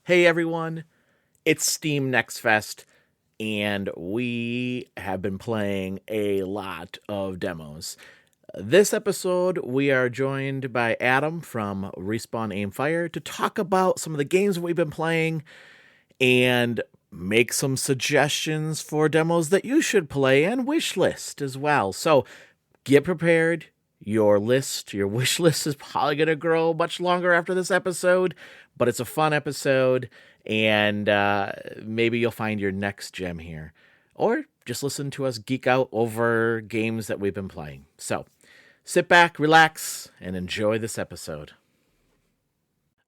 Hey everyone, it's Steam Next Fest, and we have been playing a lot of demos. This episode, we are joined by Adam from Respawn Aimfire to talk about some of the games we've been playing and make some suggestions for demos that you should play and wish list as well. So get prepared. Your wish list is probably going to grow much longer after this episode, but it's a fun episode, and maybe you'll find your next gem here. Or just listen to us geek out over games that we've been playing. So sit back, relax, and enjoy this episode.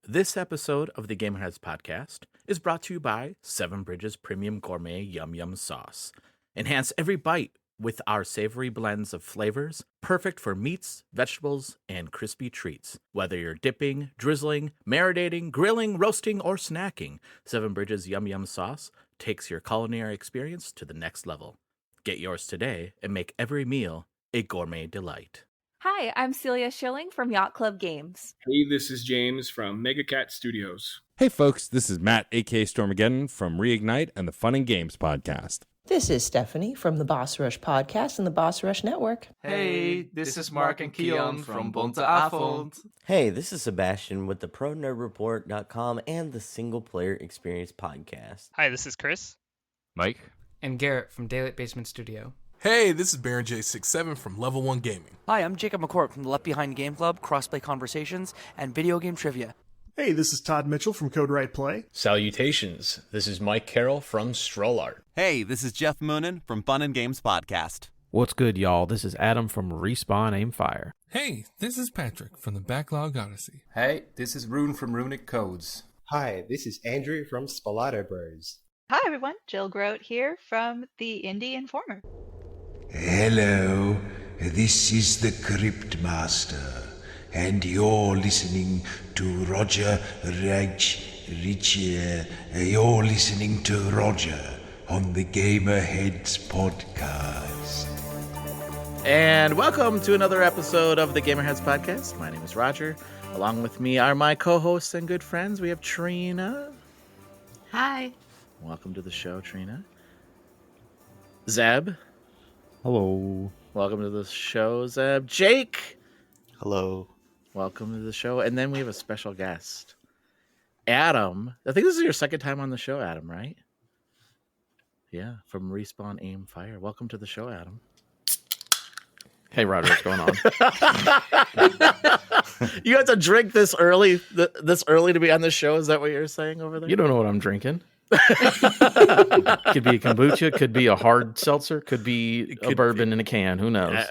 This episode of the Gamerheads podcast is brought to you by Seven Bridges Premium Gourmet Yum Yum Sauce. Enhance every bite with our savory blends of flavors, perfect for meats, vegetables, and crispy treats. Whether you're dipping, drizzling, marinating, grilling, roasting, or snacking, Seven Bridges Yum Yum Sauce takes your culinary experience to the next level. Get yours today and make every meal a gourmet delight. Hi, I'm Celia Schilling from Yacht Club Games. Hey, this is James from Megacat Studios. Hey folks, this is Matt, aka Stormageddon from Reignite and the Fun and Games podcast. This is Stephanie from the Boss Rush podcast and the Boss Rush Network. Hey, this is Mark and Keon from Bunte Avond. Hey, this is Sebastian with the ProNerdReport.com and the Single Player Experience podcast. Hi, this is Chris. Mike. And Garrett from Daylight Basement Studio. Hey, this is Baron J67 from Level 1 Gaming. Hi, I'm Jacob McCourt from the Left Behind Game Club, Crossplay Conversations, and Video Game Trivia. Hey, this is Todd Mitchell from Code Right Play. Salutations, this is Mike Carroll from Stroll Art. Hey, this is Jeff Moonen from Fun and Games Podcast. What's good, y'all? This is Adam from Respawn Aimfire. Hey, this is Patrick from the Backlog Odyssey. Hey, this is Rune from Runic Codes. Hi, this is Andrew from Spalato Bros. Hi everyone, Jill Grote here from the Indie Informer. Hello, this is the Crypt Master, and you're listening to Roger You're listening to Roger on the Gamerheads podcast. And welcome to another episode of the Gamerheads podcast. My name is Roger. Along with me are my co-hosts and good friends. We have Trina. Hi. Welcome to the show, Trina. Zeb. Hello. Welcome to the show, Zeb. Jake. Hello. Welcome to the show. And then we have a special guest, Adam. I think this is your second time on the show, Adam, right? Yeah, from Respawn Aimfire. Welcome to the show, Adam. Hey, Roger, what's going on? You have to drink this early to be on the show? Is that what you're saying over there? You don't know what I'm drinking. Could be a kombucha, could be a hard seltzer, could be a bourbon in a can. Who knows?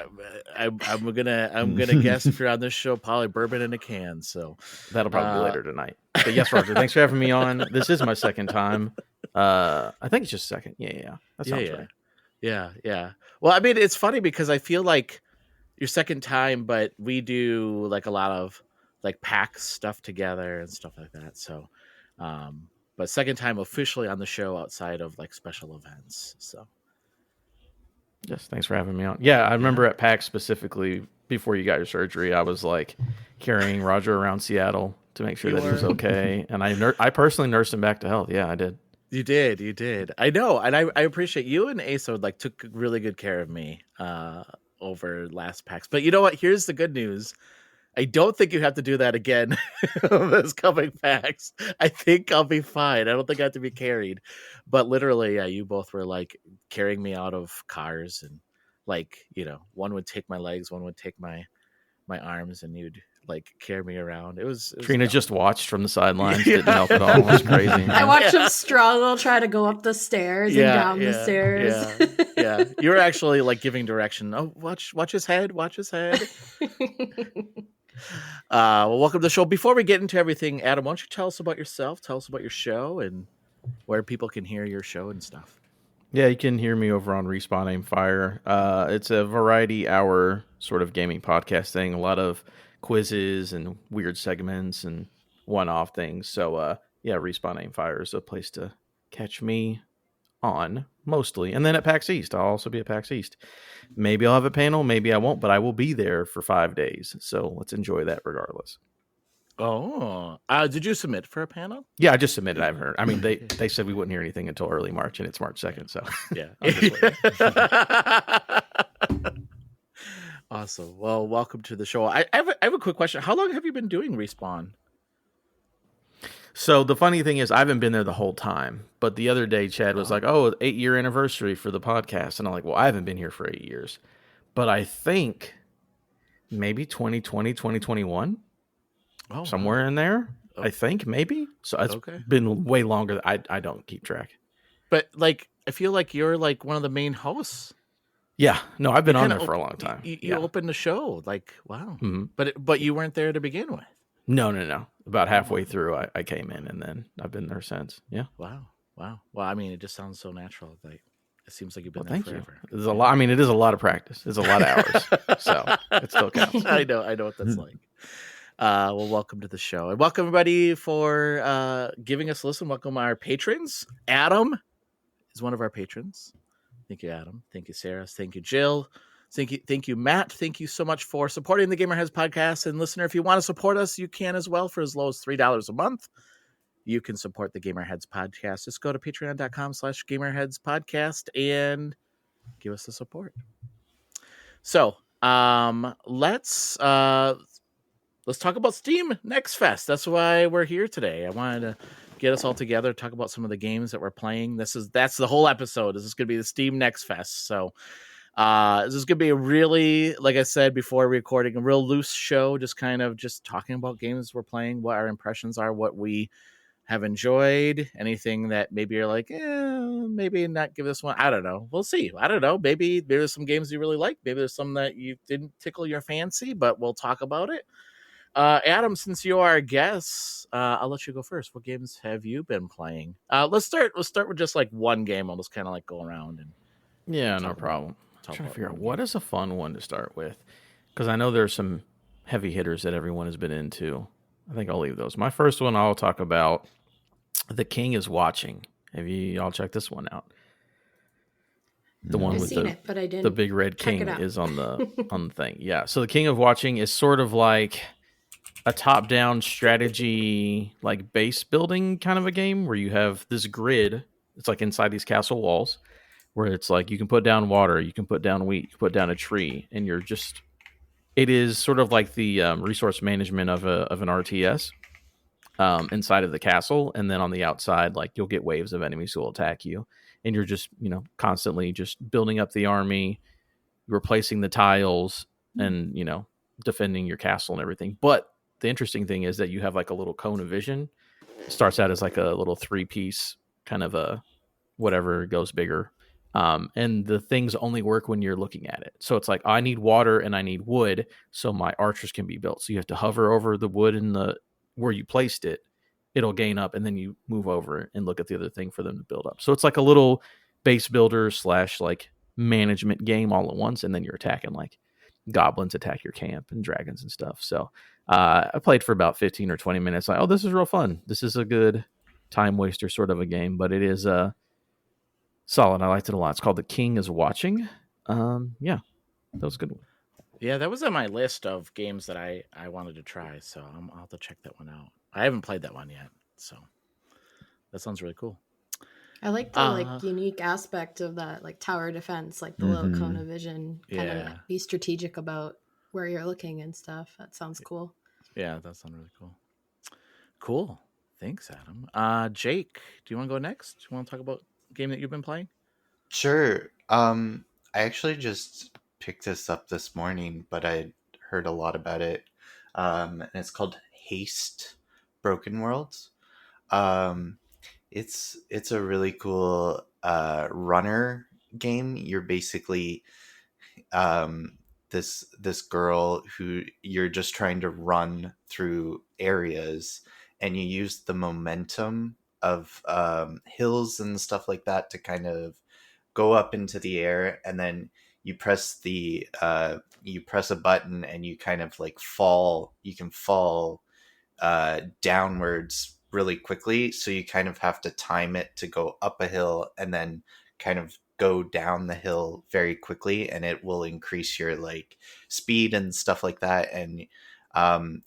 I'm gonna guess if you're on this show, probably bourbon in a can. So that'll probably be later tonight. But yes, Roger, thanks for having me on. This is my second time. I think it's just second. Yeah. That sounds right. Yeah. Well, I mean, it's funny because I feel like your second time, but we do like a lot of like PAX stuff together and stuff like that. So, but second time officially on the show outside of like special events. So, yes, thanks for having me on. Yeah, I remember at PAX specifically before you got your surgery, I was like carrying Roger around Seattle to make sure that he was okay, and I personally nursed him back to health. Yeah, I did. You did. I know, and I appreciate you and ASO like took really good care of me over last PAX. But you know what? Here's the good news. I don't think you have to do that again this coming PAX. I think I'll be fine. I don't think I have to be carried. But literally, yeah, you both were like carrying me out of cars, and like, you know, one would take my legs, one would take my arms, and you'd like carry me around. It was Trina just watched from the sidelines. Didn't help at all. It was crazy. I watched him struggle, try to go up the stairs and down the stairs. Yeah. You were actually like giving direction. Oh, watch his head. Watch his head. Well, welcome to the show. Before we get into everything, Adam, why don't you tell us about yourself? Tell us about your show and where people can hear your show and stuff. Yeah, you can hear me over on Respawn Aimfire. It's a variety hour sort of gaming podcast thing. A lot of quizzes and weird segments and one-off things. So, yeah, Respawn Aimfire is a place to catch me on mostly. And then at PAX East, I'll also be at PAX East. Maybe I'll have a panel, maybe I won't, but I will be there for 5 days. So let's enjoy that regardless. Oh, did you submit for a panel? Yeah, I just submitted. I haven't heard. I mean, they said we wouldn't hear anything until early March, and it's March 2nd. So yeah. I'm just waiting. Awesome. Well, welcome to the show. I have a quick question. How long have you been doing Respawn? So the funny thing is, I haven't been there the whole time. But the other day, Chad was like, "Oh, 8-year anniversary for the podcast," and I'm like, "Well, I haven't been here for 8 years, but I think maybe 2020, 2021." Somewhere in there, I think maybe. So it's been way longer. I don't keep track. But like, I feel like you're like one of the main hosts. Yeah, no, I've been on there for a long time. You opened the show, like wow. Mm-hmm. But you weren't there to begin with. No. About halfway through, I came in, and then I've been there since. Yeah. Wow. Well, I mean, it just sounds so natural. Like it seems like you've been there thank forever. you. There's a lot. I mean, it is a lot of practice. It's a lot of hours, so it still counts. I know what that's like. Well, welcome to the show, and welcome everybody for giving us a listen. Welcome our patrons. Adam is one of our patrons. Thank you, Adam. Thank you, Sarah. Thank you, Jill. Thank you, Matt. Thank you so much for supporting the Gamerheads podcast. And listener, if you want to support us, you can as well for as low as $3 a month. You can support the Gamerheads podcast. Just go to patreon.com/Gamerheads podcast and give us the support. So let's talk about Steam Next Fest. That's why we're here today. I wanted to get us all together, talk about some of the games that we're playing. That's the whole episode. This is going to be the Steam Next Fest. So this is going to be a really, like I said before recording, a real loose show, just talking about games we're playing, what our impressions are, what we have enjoyed, anything that maybe you're like, maybe not give this one. I don't know. We'll see. I don't know. Maybe there's some games you really like. Maybe there's some that you didn't tickle your fancy, but we'll talk about it. Adam, since you are a guest, I'll let you go first. What games have you been playing? Let's start with just like one game. I'll just kind of like go around and no problem. I'm trying to figure out what is a fun one to start with, because I know there's some heavy hitters that everyone has been into. I think I'll leave those. My first one I'll talk about. The King is Watching. Have you all checked this one out? The one with the big red king is on the thing. Yeah. So the King of Watching is sort of like a top-down strategy, like base building kind of a game where you have this grid. It's like inside these castle walls where it's like you can put down water, you can put down wheat, you can put down a tree, and it is sort of like the resource management of an RTS inside of the castle. And then on the outside, like you'll get waves of enemies who will attack you. And you're just, constantly just building up the army, replacing the tiles, and, defending your castle and everything. But the interesting thing is that you have like a little cone of vision. It starts out as like a little 3-piece kind of a whatever goes bigger. And the things only work when you're looking at it. So it's like, I need water and I need wood so my archers can be built. So you have to hover over the wood and where you placed it. It'll gain up, and then you move over and look at the other thing for them to build up. So it's like a little base builder / like management game all at once, and then you're attacking like goblins attack your camp and dragons and stuff. So I played for about 15 or 20 minutes. Like, this is real fun. This is a good time waster sort of a game, but it is solid. I liked it a lot. It's called The King is Watching. Yeah, that was a good one. Yeah, that was on my list of games that I wanted to try, so I'll have to check that one out. I haven't played that one yet, so that sounds really cool. I like the unique aspect of that, like tower defense, like the little cone of vision. Kind of be strategic about where you're looking and stuff. That sounds cool. Yeah, that sounds really cool. Cool. Thanks, Adam. Jake, do you want to go next? Do you want to talk about a game that you've been playing? Sure. I actually just picked this up this morning, but I heard a lot about it. And it's called Haste Broken Worlds. It's a really cool runner game. You're basically this girl who you're just trying to run through areas, and you use the momentum of hills and stuff like that to kind of go up into the air, and then you press a button and you kind of like fall. You can fall downwards really quickly, so you kind of have to time it to go up a hill and then kind of go down the hill very quickly, and it will increase your like speed and stuff like that. And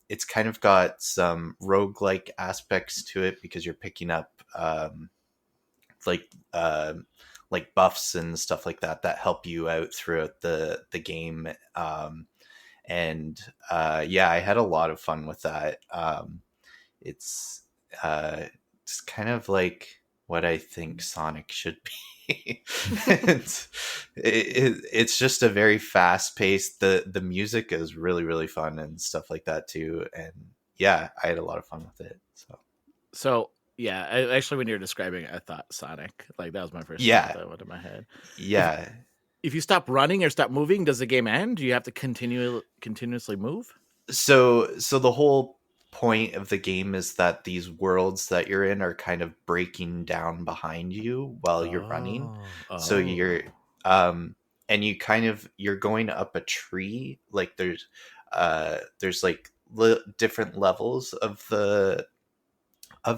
It's kind of got some roguelike aspects to it because you're picking up like buffs and stuff like that help you out throughout the game. And I had a lot of fun with that. It's kind of like what I think Sonic should be. It's just a very fast paced. The music is really, really fun and stuff like that too. And I had a lot of fun with it. So actually, when you were describing it, I thought Sonic. Like that was my first thought that went in my head. Yeah. If you stop running or stop moving, does the game end? Do you have to continuously move? So the whole point of the game is that these worlds that you're in are kind of breaking down behind you while you're running. So you're and you're going up a tree. Like there's like different levels of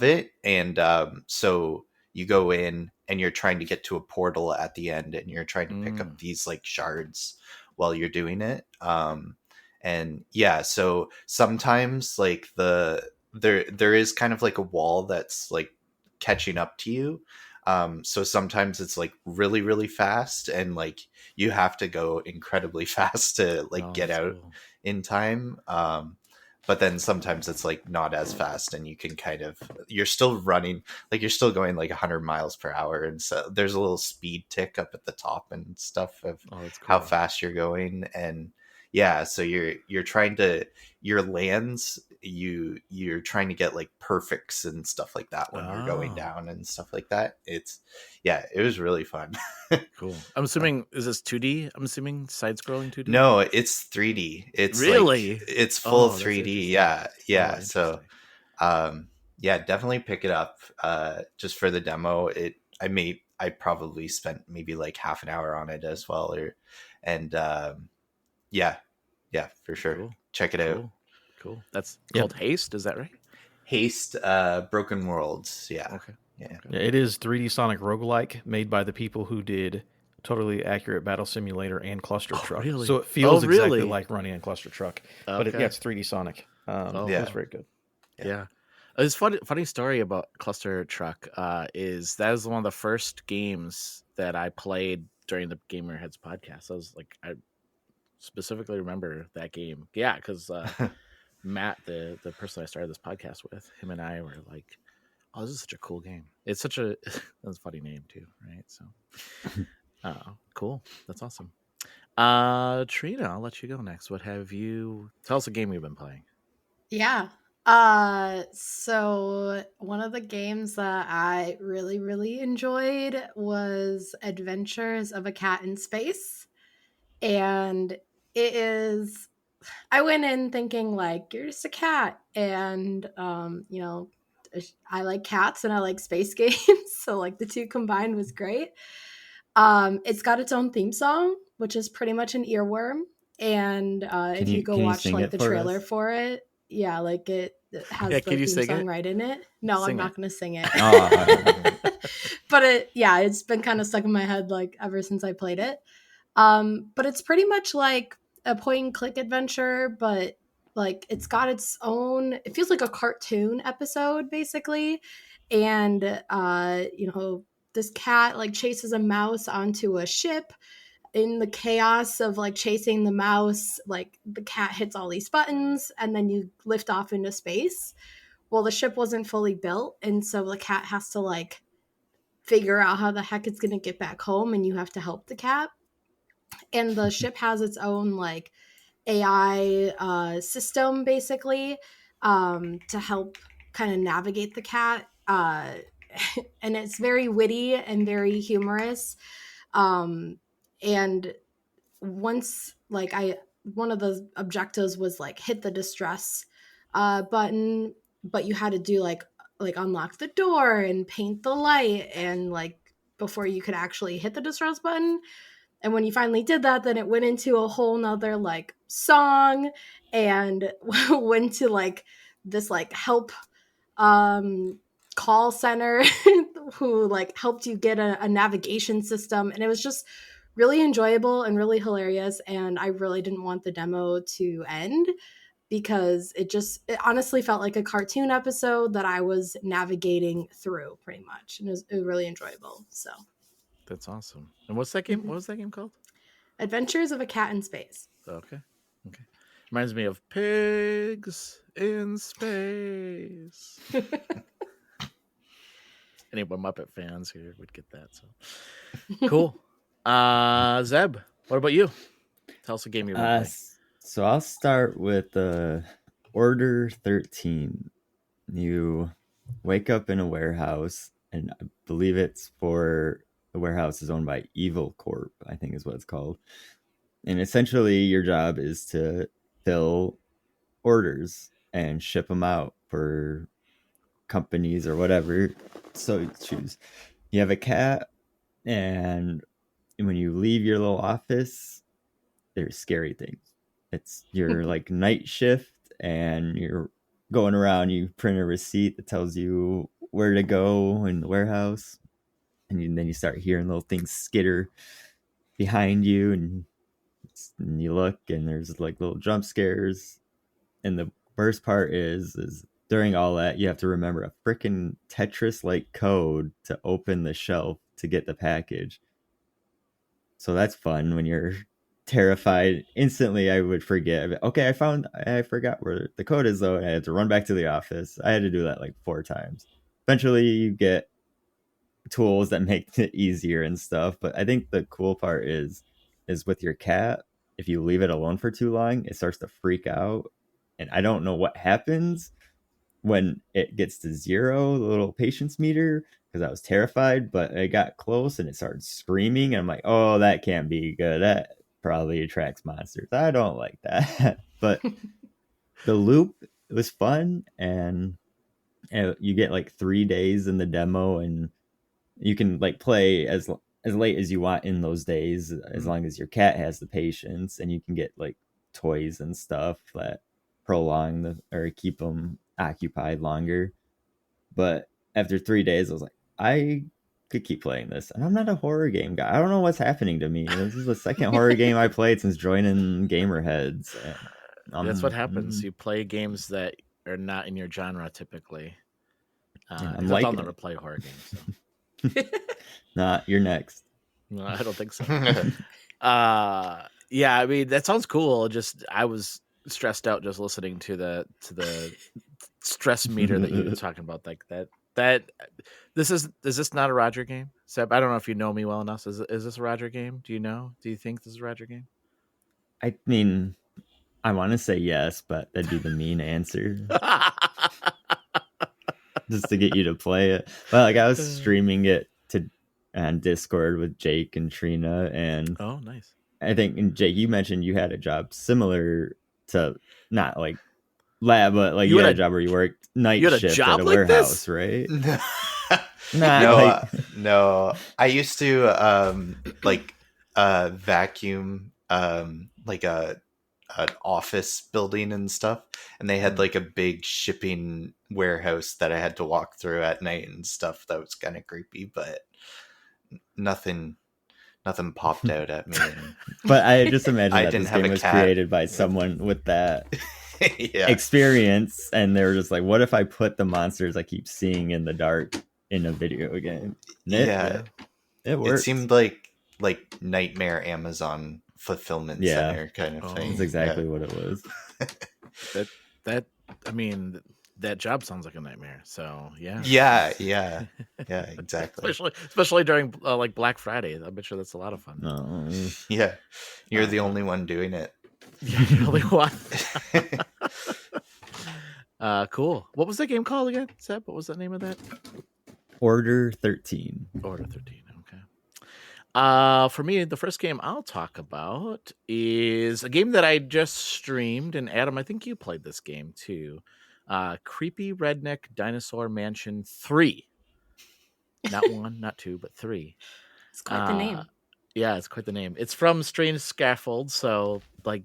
it, and so you go in and you're trying to get to a portal at the end, and you're trying to pick up these like shards while you're doing it. And so sometimes like there is kind of like a wall that's like catching up to you. So sometimes it's like really, really fast, and like you have to go incredibly fast to like get out in time. But then sometimes it's like not as fast, and you can you're still running, like you're still going like 100 miles per hour. And so there's a little speed tick up at the top and stuff of how fast you're going. And so you're trying to, your lands, you're trying to get like perfects and stuff like that when you're going down and stuff like that. It was really fun. Cool. I'm assuming, is this 2D? I'm assuming side-scrolling 2D? No, it's 3D. It's really? It's full 3D. Yeah. So, definitely pick it up. Just for the demo. I probably spent maybe like half an hour on it as well. For sure. Cool. Check it out. Cool. That's called Haste, is that right? Haste, Broken Worlds. Yeah. Okay. Yeah. It is 3D Sonic roguelike, made by the people who did Totally Accurate Battle Simulator and Cluster Truck. Really? So it feels exactly like running a Cluster Truck. But it's 3D Sonic. It's very good. Yeah. It's funny story about Cluster Truck is that is one of the first games that I played during the Gamerheads podcast. I specifically remember that game. Yeah, because Matt, the person I started this podcast with, him and I were like, oh, this is such a cool game. It's such a that's a funny name too, right? So cool. That's awesome. Trina, I'll let you go next. Tell us a game you've been playing. Yeah. So one of the games that I really, really enjoyed was Adventures of a Cat in Space. And I went in thinking like, you're just a cat. And, I like cats and I like space games. So like the two combined was great. It's got its own theme song, which is pretty much an earworm. And if you go watch like the trailer for it, like it has the theme song right in it. No, I'm not going to sing it. But it's been kind of stuck in my head like ever since I played it. But it's pretty much like a point and click adventure, but like it's got its own, it feels like a cartoon episode basically. And this cat like chases a mouse onto a ship. In the chaos of like chasing the mouse, like the cat hits all these buttons and then you lift off into space. Well, the ship wasn't fully built, and so the cat has to like figure out how the heck it's going to get back home, and you have to help the cat. And the ship has its own like AI system basically to help kind of navigate the cat. And it's very witty and very humorous. And once like one of the objectives was like hit the distress button, but you had to do like unlock the door and paint the light and like before you could actually hit the distress button. And when you finally did that, then it went into a whole nother like song and went to like this like help call center who like helped you get a navigation system. And it was just really enjoyable and really hilarious. And I really didn't want the demo to end because it honestly felt like a cartoon episode that I was navigating through pretty much. And it was really enjoyable. So That's awesome. And what's that game? What was that game called? Adventures of a Cat in Space. Okay. Reminds me of Pigs in Space. Any Muppet fans here would get that. So cool. Zeb, what about you? Tell us a game you're playing. So I'll start with Order 13. You wake up in a warehouse, and I believe it's for the warehouse is owned by Evil Corp, I think is what it's called. And essentially your job is to fill orders and ship them out for companies or whatever. So you choose. You have a cat, and when you leave your little office, there's scary things. It's your like night shift, and you're going around. You print a receipt that tells you where to go in the warehouse, and then you start hearing little things skitter behind you, and you look, and there's like little jump scares. And the worst part is during all that, you have to remember a freaking Tetris-like code to open the shelf to get the package. So that's fun when you're terrified. Instantly, I would forget. Okay, I forgot where the code is, though. And I had to run back to the office. I had to do that like 4 times. Eventually, you get tools that make it easier and stuff. But I think the cool part is with your cat, if you leave it alone for too long, it starts to freak out. And I don't know what happens when it gets to 0, the little patience meter, because I was terrified, but it got close and it started screaming. And I'm like, oh, that can't be good. That probably attracts monsters. I don't like that. But the loop, it was fun. And you get like 3 days in the demo, and you can like play as late as you want in those days, as long as your cat has the patience, and you can get like toys and stuff that prolong or keep them occupied longer. But after 3 days, I was like, I could keep playing this. And I'm not a horror game guy. I don't know what's happening to me. This is the second horror game I played since joining Gamerheads. That's what happens. You play games that are not in your genre typically. I'm I'll never play horror games. So. Nah, you're next. No, I don't think so. Yeah, I mean, that sounds cool. Just I was stressed out just listening to the stress meter that you were talking about, like that is this not a Roger game? Seb, I don't know if you know me well enough. Is this a Roger game? Do you think this is a Roger game? I mean, I want to say yes, but that'd be the mean answer. Just to get you to play it. But like I was streaming it on Discord with Jake and Trina, and oh, nice. I think, and Jake, you mentioned you had a job similar to not like lab, but like you had a job where you worked night shift at a warehouse, right? No. I used to vacuum like an office building and stuff, and they had like a big shipping warehouse that I had to walk through at night and stuff. That was kind of creepy, but nothing popped out at me. But I just imagine that this game was created by someone with that experience, and they were just like, what if I put the monsters I keep seeing in the dark in a video game? And it worked. It seemed like Nightmare Amazon fulfillment center kind of thing. That's exactly what it was. that I mean, that job sounds like a nightmare. So yeah, exactly. especially during like Black Friday. I bet sure that's a lot of fun. Yeah, you're the only one doing it. Yeah, you're the only one. Cool. What was that game called again, Seb? What was the name of that? Order 13. Order 13. For me, the first game I'll talk about is a game that I just streamed, and Adam, I think you played this game too. Creepy Redneck Dinosaur Mansion 3. Not 1, not 2, but 3. It's quite the name. Yeah, it's quite the name. It's from Strange Scaffold, so like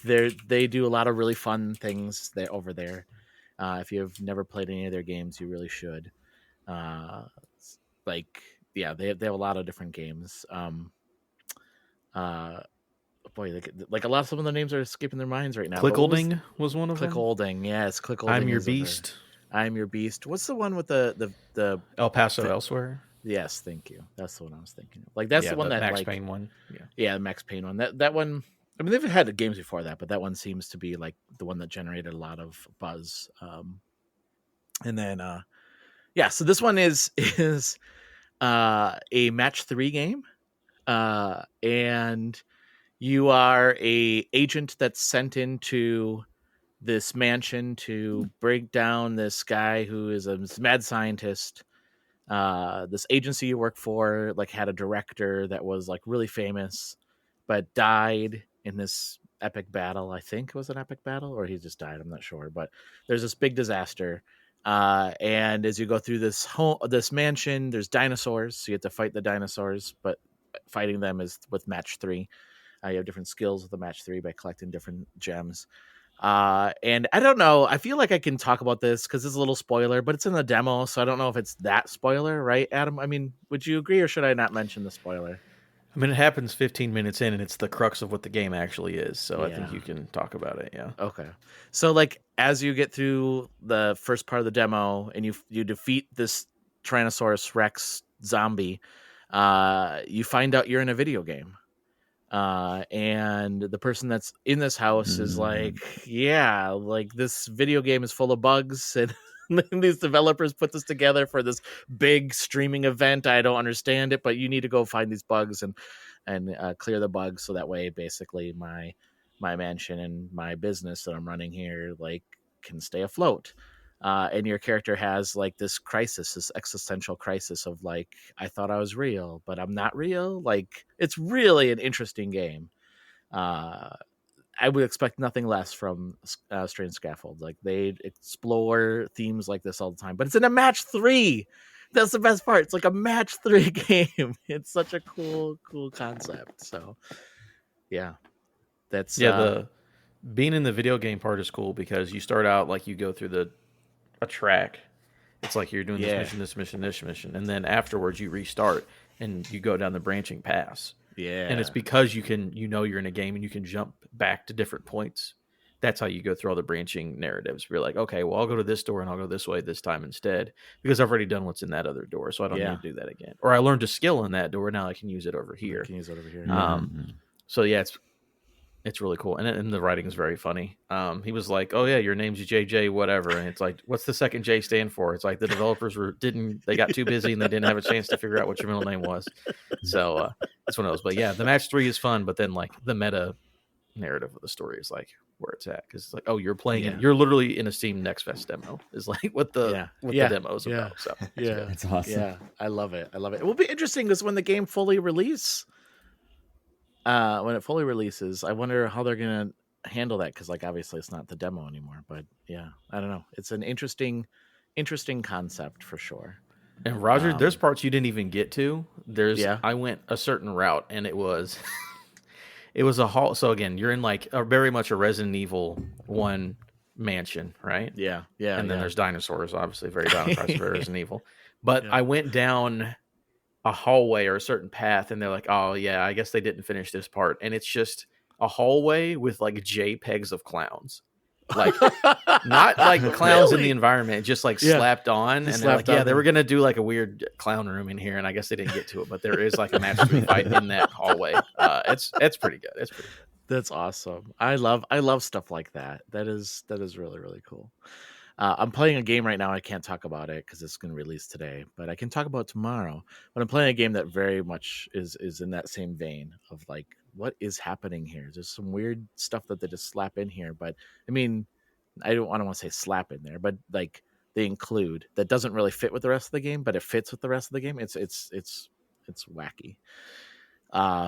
they do a lot of really fun things there over there. If you've never played any of their games, you really should. They have a lot of different games. boy, like a lot of some of the names are escaping their minds right now. But Clickolding was one of them. Clickolding, yes, Clickolding. I'm Your Beast. I'm Your Beast. What's the one with the El Paso Elsewhere? Yes, thank you. That's the one I was thinking of. Like that's the one that Max like, Payne one. Yeah, the Max Payne one. That one. I mean, they've had games before that, but that one seems to be like the one that generated a lot of buzz. And then, so this one is a match 3 game, and you are a agent that's sent into this mansion to break down this guy who is a mad scientist. This agency you work for like had a director that was like really famous, but died in this epic battle. I think it was an epic battle, or he just died. I'm not sure, but there's this big disaster. And as you go through this mansion, there's dinosaurs. So you have to fight the dinosaurs, but fighting them is with match 3. You have different skills with the match 3 by collecting different gems. And I don't know. I feel like I can talk about this because it's a little spoiler, but it's in the demo, so I don't know if it's that spoiler, right, Adam? I mean, would you agree, or should I not mention the spoiler? I mean, it happens 15 minutes in, and it's the crux of what the game actually is. So I think you can talk about it. Yeah. Okay. So, like, as you get through the first part of the demo, and you defeat this Tyrannosaurus Rex zombie, you find out you're in a video game. And the person that's in this house is like, yeah, like this video game is full of bugs, and these developers put this together for this big streaming event. I don't understand it, but you need to go find these bugs and clear the bugs, so that way basically my mansion and my business that I'm running here like can stay afloat. And your character has like this crisis, this existential crisis of like, I thought I was real, but I'm not real. Like, it's really an interesting game. I would expect nothing less from Strange Scaffold. Like, they explore themes like this all the time, but it's in a match 3. That's the best part. It's like a match 3 game. It's such a cool concept. So yeah, that's the being in the video game part is cool because you start out like you go through a track. It's like you're doing this mission, and then afterwards you restart and you go down the branching paths. Yeah, and it's because you're in a game and you can jump back to different points. That's how you go through all the branching narratives. You're like, okay, well, I'll go to this door and I'll go this way this time instead because I've already done what's in that other door, so I don't need to do that again. Or I learned a skill in that door, now I can use it over here. So yeah, it's really cool, and the writing is very funny. He was like, "Oh yeah, your name's JJ, whatever," and it's like, "What's the second J stand for?" It's like the developers they got too busy and they didn't have a chance to figure out what your middle name was. So that's one of those. But yeah, the match 3 is fun, but then like the meta narrative of the story is like where it's at because it's like, oh, you're playing it. You're literally in a Steam Next Fest demo. Is like what the demo is about. So it's awesome. Yeah, I love it. It will be interesting because when the game fully releases, I wonder how they're gonna handle that because like obviously it's not the demo anymore. But yeah, I don't know. It's an interesting concept for sure. And Roger, there's parts you didn't even get to. I went a certain route and it was a hall. So again, you're in like very much a Resident Evil 1 mansion, right? Yeah. And then there's dinosaurs, obviously very dinosaurs, very Resident Evil. But I went down a hallway or a certain path and they're like, oh yeah, I guess they didn't finish this part, and it's just a hallway with like JPEGs of clowns, like not like clowns in the environment, just like slapped on, and they're like, yeah, they were gonna do like a weird clown room in here, and I guess they didn't get to it, but there is like a match 3 fight in that hallway. It's pretty good. It's pretty good. That's awesome. I love stuff like that. That is really, really cool. I'm playing a game right now. I can't talk about it because it's going to release today, but I can talk about it tomorrow. But I'm playing a game that very much is in that same vein of like, what is happening here? There's some weird stuff that they just slap in here, but I mean, I don't want to say slap in there, but like they include that doesn't really fit with the rest of the game, but it fits with the rest of the game. It's wacky.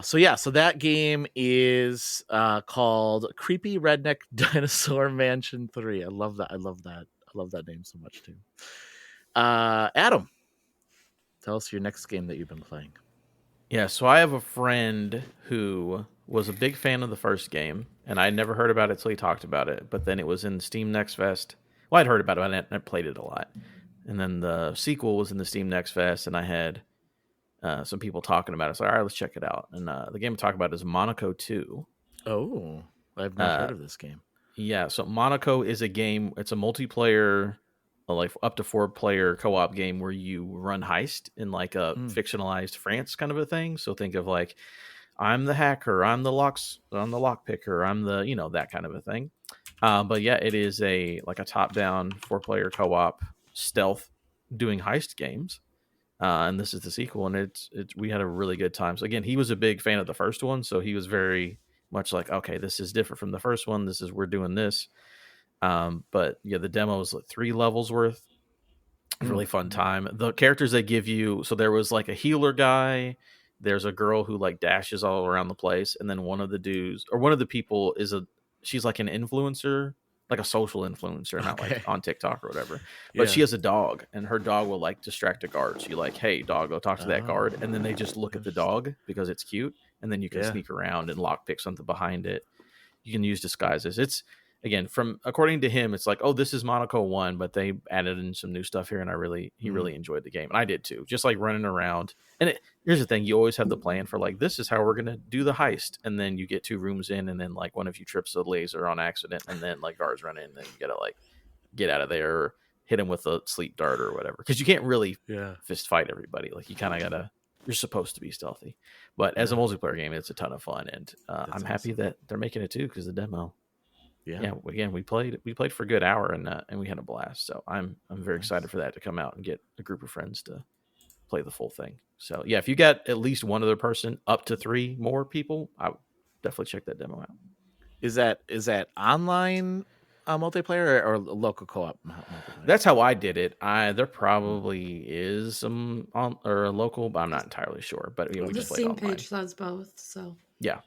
So that game is called Creepy Redneck Dinosaur Mansion 3. I love that. I love that name so much too. Adam, tell us your next game that you've been playing. Yeah, so I have a friend who was a big fan of the first game, and I never heard about it till he talked about it. But then it was in Steam Next Fest. Well, I'd heard about it and I played it a lot. And then the sequel was in the Steam Next Fest, and I had some people talking about it. So all right, let's check it out. And the game I'm talking about is Monaco 2. Oh, I've not heard of this game. Yeah, so Monaco is a game. It's a multiplayer, like up to 4-player co-op game where you run heist in like a fictionalized France kind of a thing. So think of like, I'm the hacker, I'm the lock picker, I'm the that kind of a thing. But yeah, it is like a top-down 4-player co-op stealth doing heist games. And this is the sequel, and it's we had a really good time. So again, he was a big fan of the first one, so he was very much like, okay, this is different from the first one. We're doing this. But yeah, the demo is like 3 levels worth. Really fun time. The characters they give you, so there was like a healer guy. There's a girl who like dashes all around the place, and then one of the people she's like an influencer, like a social influencer, not like on TikTok or whatever. But she has a dog, and her dog will like distract a guard. So you're like, hey, dog, go talk to that guard. And then they just look at the dog because it's cute. And then you can sneak around and lockpick something behind it. You can use disguises. It's, again, according to him, it's like, oh, this is Monaco 1, but they added in some new stuff here. And he really enjoyed the game. And I did too. Just like running around. And here's the thing. You always have the plan for like, this is how we're going to do the heist. And then you get 2 rooms in, and then like one of you trips a laser on accident, and then like guards run in, and then you got to like get out of there or hit him with a sleep dart or whatever. Because you can't really fist fight everybody. Like you kind of got to, you're supposed to be stealthy. But as a multiplayer game, it's a ton of fun. And I'm happy that they're making it too, because the demo. Yeah. Again, we played for a good hour, and we had a blast. So I'm very excited for that to come out and get a group of friends to play the full thing. So yeah, if you got at least one other person, up to 3 more people, I would definitely check that demo out. Is that online multiplayer or local co-op? That's how I did it. There probably is some or local, but I'm not entirely sure. But we the just played Steam online. page says both. So yeah,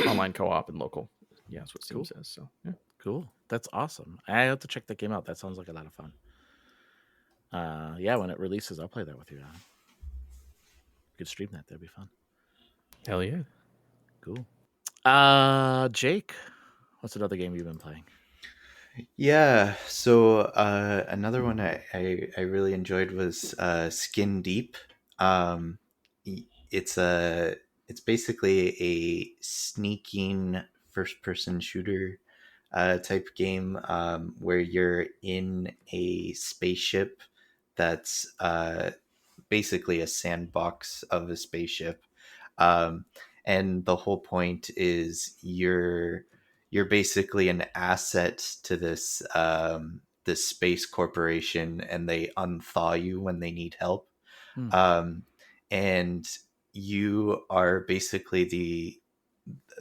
online co-op and local. Yeah, that's what Steam says. So yeah, cool. That's awesome. I have to check that game out. That sounds like a lot of fun. Yeah, when it releases, I'll play that with you. You could stream that. That'd be fun. Hell yeah. Cool. Jake, what's another game you've been playing? Yeah, so another one I really enjoyed was Skin Deep. It's basically a sneaking first-person shooter type game where you're in a spaceship that's basically a sandbox of a spaceship, and the whole point is you're basically an asset to this this space corporation, and they unthaw you when they need help. And you are basically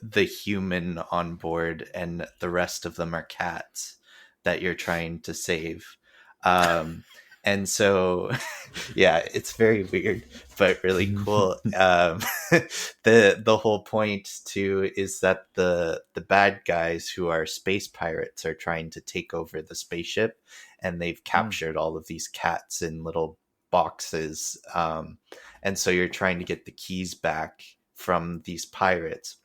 the human on board, and the rest of them are cats that you're trying to save. And so, yeah, it's very weird, but really cool. The whole point too is that the bad guys, who are space pirates, are trying to take over the spaceship, and they've captured all of these cats in little boxes. And so you're trying to get the keys back from these pirates.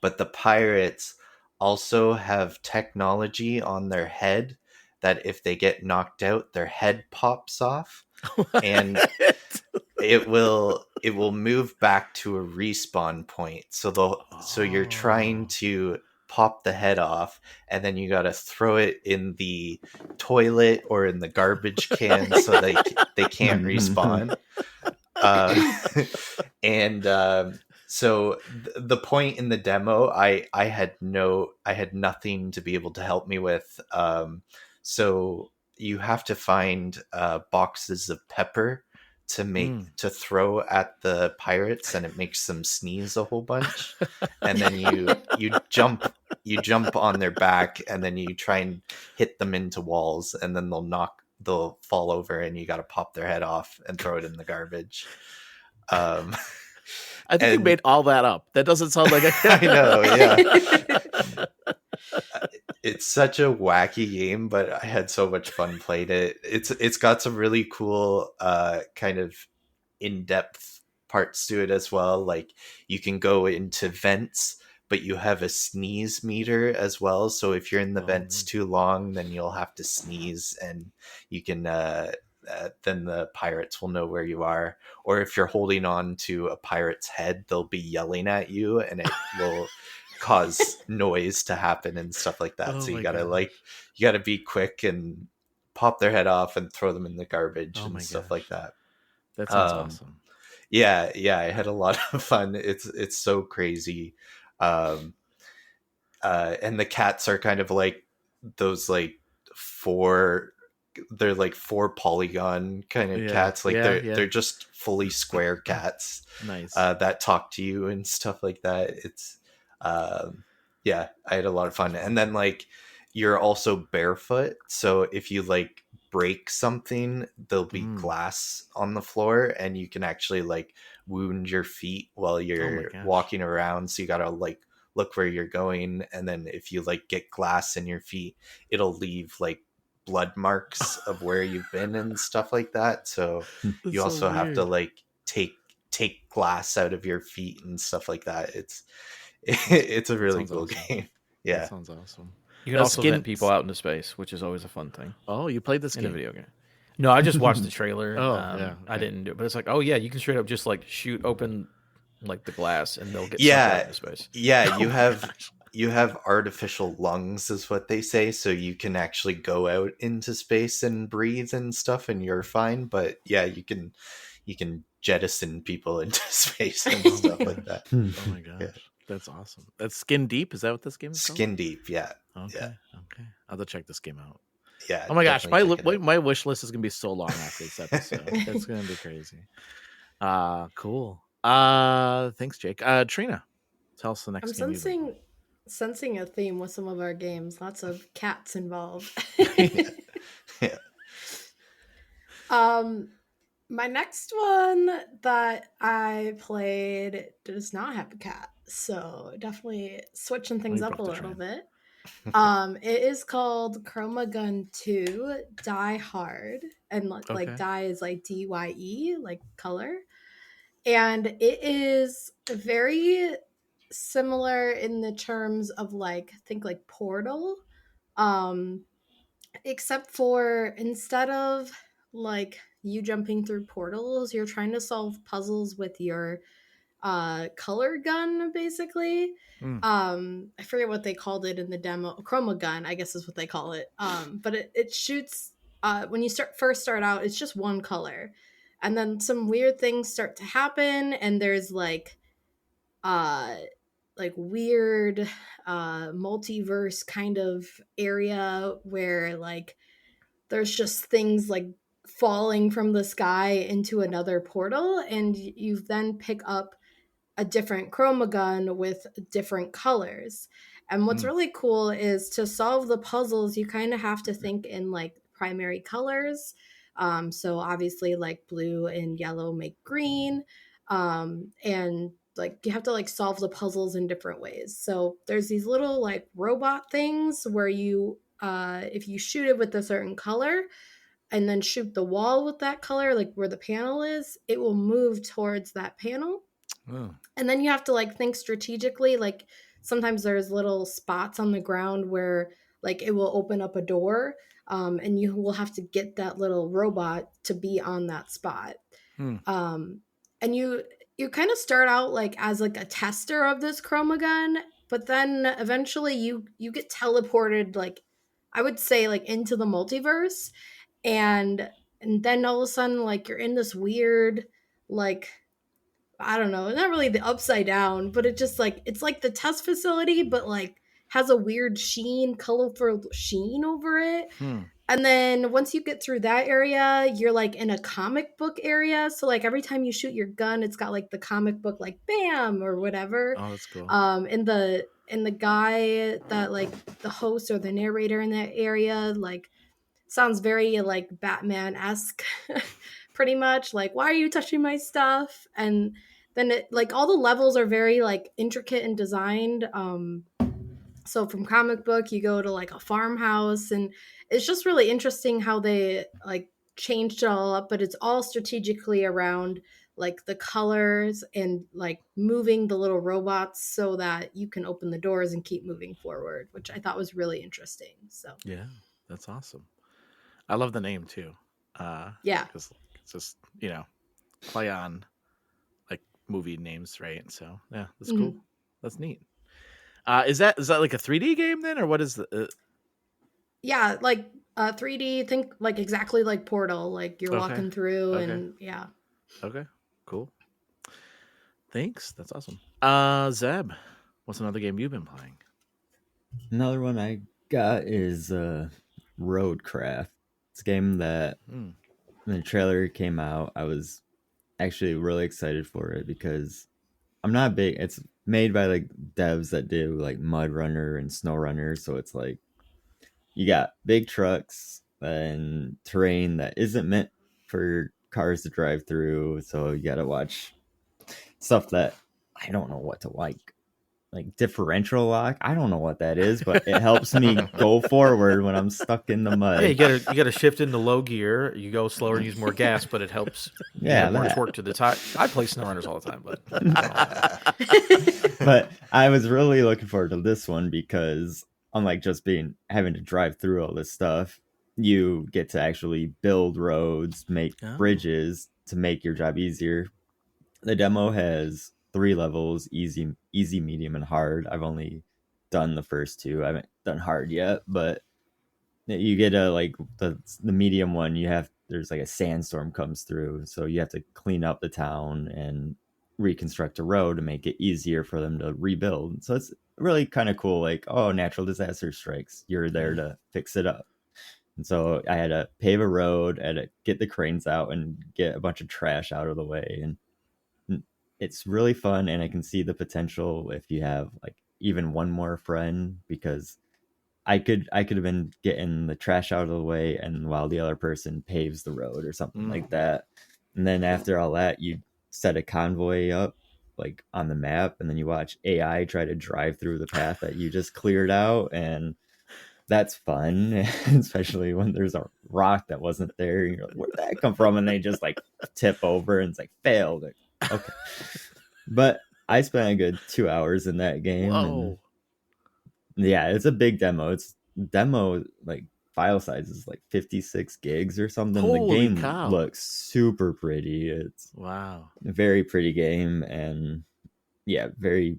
But the pirates also have technology on their head that if they get knocked out, their head pops off. And it will move back to a respawn point. So you're trying to pop the head off, and then you got to throw it in the toilet or in the garbage can so they can't respawn. So the point in the demo, I had nothing to be able to help me with. So you have to find boxes of pepper to throw at the pirates, and it makes them sneeze a whole bunch. And then you jump on their back, and then you try and hit them into walls, and then they'll fall over, and you got to pop their head off and throw it in the garbage. I think you made all that up. That doesn't sound like I know, yeah. It's such a wacky game, but I had so much fun playing it. It's got some really cool kind of in-depth parts to it as well. Like you can go into vents, but you have a sneeze meter as well. So if you're in the vents too long, then you'll have to sneeze, and you can then the pirates will know where you are. Or if you're holding on to a pirate's head, they'll be yelling at you, and it will cause noise to happen and stuff like that. Oh So you my gotta gosh. you gotta be quick and pop their head off and throw them in the garbage Oh my and stuff gosh. like that. That sounds awesome. Yeah, I had a lot of fun. It's so crazy. And the cats are kind of like those like they're like 4 polygon kind of cats. Like they're just fully square cats. Nice. That talk to you and stuff like that. It's I had a lot of fun. And then like you're also barefoot, so if you like break something, there'll be glass on the floor and you can actually like wound your feet while you're walking around. So you gotta like look where you're going, and then if you like get glass in your feet, it'll leave like blood marks of where you've been and stuff like that. So That's you also so have to weird. like take glass out of your feet and stuff like that. It's a really cool game. Yeah, That sounds awesome. You can also send people out into space, which is always a fun thing. Oh, you played this in game? a video game? No, I just watched the trailer. Okay. I didn't do it, but it's like, oh yeah, you can straight up just like shoot open like the glass and they'll get sucked out into space. Yeah, you have artificial lungs is what they say, so you can actually go out into space and breathe and stuff and you're fine. But yeah, you can jettison people into space and stuff like that. Oh my gosh. That's awesome. That's Skin Deep. Is that what this game is called? Skin Deep, yeah. Okay. I'll have to check this game out. Yeah. Oh my gosh, my wish list is gonna be so long after this episode. It's gonna be crazy. Cool. Thanks, Jake. Trina, tell us the next game. I'm sensing a theme with some of our games. Lots of cats involved. Yeah. My next one that I played does not have a cat, so definitely switching things up a little bit. It is called Chroma Gun 2 Die Hard, and like die is like DYE, like color, and it is very similar in the terms of like think like Portal, except for instead of like you jumping through portals, you're trying to solve puzzles with your color gun, basically. I forget what they called it in the demo. Chroma gun, I guess is what they call it. But it shoots when you first start out, it's just one color, and then some weird things start to happen, and there's like weird multiverse kind of area where like there's just things like falling from the sky into another portal, and you then pick up a different chroma gun with different colors. And what's really cool is to solve the puzzles, you kind of have to think in like primary colors. So obviously like blue and yellow make green. And like you have to like solve the puzzles in different ways. So there's these little like robot things where you if you shoot it with a certain color and then shoot the wall with that color, like where the panel is, it will move towards that panel. And then you have to like think strategically. Like sometimes there's little spots on the ground where like it will open up a door, and you will have to get that little robot to be on that spot. And you kind of start out like as like a tester of this chroma gun, but then eventually you get teleported, like I would say like into the multiverse, and then all of a sudden like you're in this weird like I don't know, not really the upside down, but it just like it's like the test facility, but like has a weird sheen, colorful sheen over it. And then once you get through that area, you're like in a comic book area. So like every time you shoot your gun, it's got like the comic book like bam or whatever. Oh, that's cool. And the guy that like the host or the narrator in that area like sounds very like Batman-esque pretty much. Like, why are you touching my stuff? And then it like all the levels are very like intricate and designed. So from comic book, you go to like a farmhouse, and it's just really interesting how they like changed it all up, but it's all strategically around like the colors and like moving the little robots so that you can open the doors and keep moving forward, which I thought was really interesting. So yeah, that's awesome. I love the name too. Yeah, because it's just play on like movie names, right? So yeah, that's cool. That's neat. Is that like a 3D game then, or what is the? Yeah, like 3D. Think like exactly like Portal. Like you're Okay. walking through, Okay. and yeah. Okay. Cool. Thanks. That's awesome. Zeb, what's another game you've been playing? Another one I got is Roadcraft. It's a game that when the trailer came out, I was actually really excited for it because I'm not big. It's made by like devs that do like Mud Runner and Snow Runner, so it's like you got big trucks and terrain that isn't meant for cars to drive through, so you got to watch stuff that I don't know what to like differential lock. I don't know what that is, but it helps me go forward when I'm stuck in the mud. Yeah, you gotta shift into low gear. You go slower and use more gas, but it helps. Yeah, more that. torque to the tire. I play SnowRunners all the time, but but I was really looking forward to this one because unlike just having to drive through all this stuff, you get to actually build roads, make bridges to make your job easier. The demo has 3 levels: easy, medium, and hard. I've only done the first 2. I haven't done hard yet, but you get like the medium one. There's like a sandstorm comes through, so you have to clean up the town and reconstruct a road to make it easier for them to rebuild. So it's really kind of cool. Like, oh, natural disaster strikes, you're there to fix it up. And so I had to pave a road, I had to get the cranes out and get a bunch of trash out of the way, and it's really fun. And I can see the potential if you have like even one more friend, because I could have been getting the trash out of the way and while the other person paves the road or something like that. And then after all that, you set a convoy up like on the map, and then you watch AI try to drive through the path that you just cleared out, and that's fun, especially when there's a rock that wasn't there. And you're like, where'd that come from? And they just like tip over and it's like failed. Okay. But I spent a good 2 hours in that game. Whoa. And yeah, it's a big demo. Like file size is like 56 gigs or something. Holy the game cow. looks super pretty. It's wow, a very pretty game, and yeah, very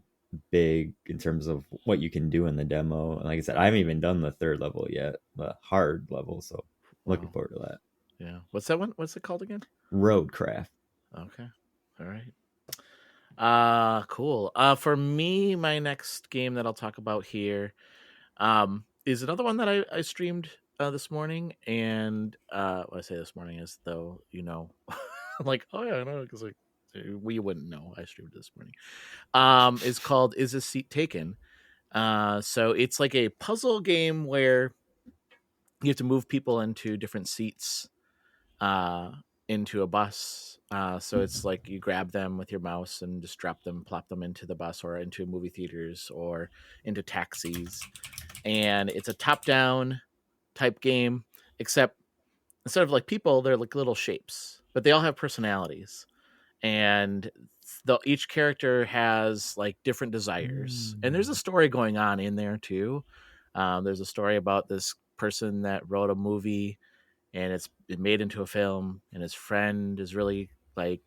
big in terms of what you can do in the demo. And like I said, I haven't even done the 3rd level yet, the hard level, so looking forward to that. Yeah. What's that one? What's it called again? Roadcraft. Okay. All right. Cool. For me, my next game that I'll talk about here is another one that I streamed this morning. And what I say this morning is, though, like, oh yeah, I know, because like we wouldn't know I streamed this morning. It's called Is This Seat Taken? So it's like a puzzle game where you have to move people into different seats into a bus. So it's like you grab them with your mouse and just plop them into the bus or into movie theaters or into taxis. And it's a top-down type game, except instead of like people, they're like little shapes, but they all have personalities. And each character has like different desires. And there's a story going on in there too. There's a story about this person that wrote a movie and it's been made into a film, and his friend is really like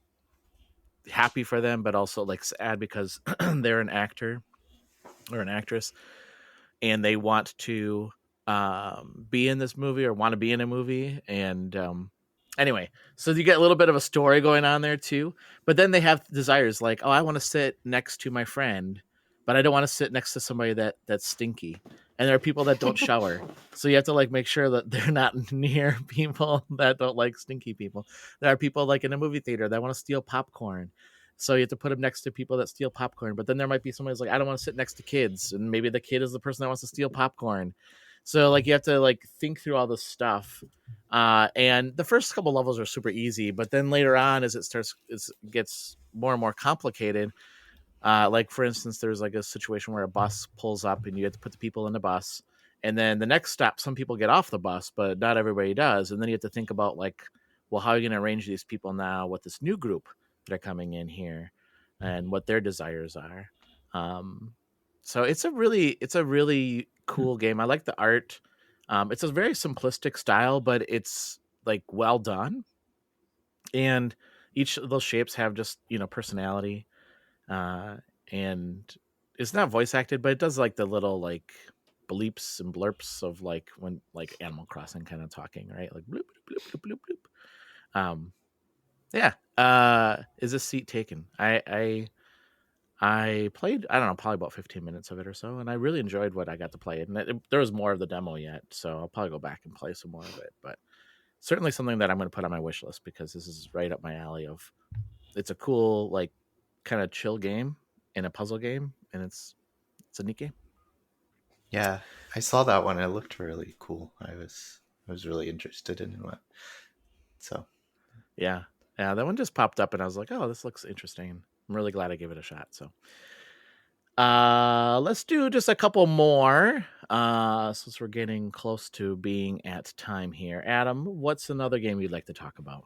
happy for them, but also like sad because they're an actor or an actress and they want to be in this movie or want to be in a movie. And anyway, so you get a little bit of a story going on there too, but then they have desires like, oh, I want to sit next to my friend, but I don't want to sit next to somebody that's stinky. And there are people that don't shower. So you have to like make sure that they're not near people that don't like stinky people. There are people like in a movie theater that want to steal popcorn. So you have to put them next to people that steal popcorn. But then there might be somebody who's like, I don't want to sit next to kids. And maybe the kid is the person that wants to steal popcorn. So like you have to like think through all this stuff. And the first couple levels are super easy. But then later on, as it gets more and more complicated, like for instance, there's like a situation where a bus pulls up and you have to put the people in the bus, and then the next stop, some people get off the bus, but not everybody does. And then you have to think about like, well, how are you going to arrange these people now with this new group that are coming in here and what their desires are. So it's a really cool game. I like the art. It's a very simplistic style, but it's like well done. And each of those shapes have just, personality. And it's not voice acted, but it does like the little like bleeps and blurps of like when like Animal Crossing kind of talking, right? Like bloop bloop bloop bloop bloop. Yeah. Is this seat taken? I played, I don't know, probably about 15 minutes of it or so, and I really enjoyed what I got to play. And there was more of the demo yet, so I'll probably go back and play some more of it. But certainly something that I'm going to put on my wish list because this is right up my alley. It's a cool, like, kind of chill game and a puzzle game, and it's a neat game. Yeah, I saw that one. It looked really cool. I was really interested in it. So, yeah, that one just popped up, and I was like, oh, this looks interesting. I'm really glad I gave it a shot. So, let's do just a couple more. Since we're getting close to being at time here, Adam, what's another game you'd like to talk about?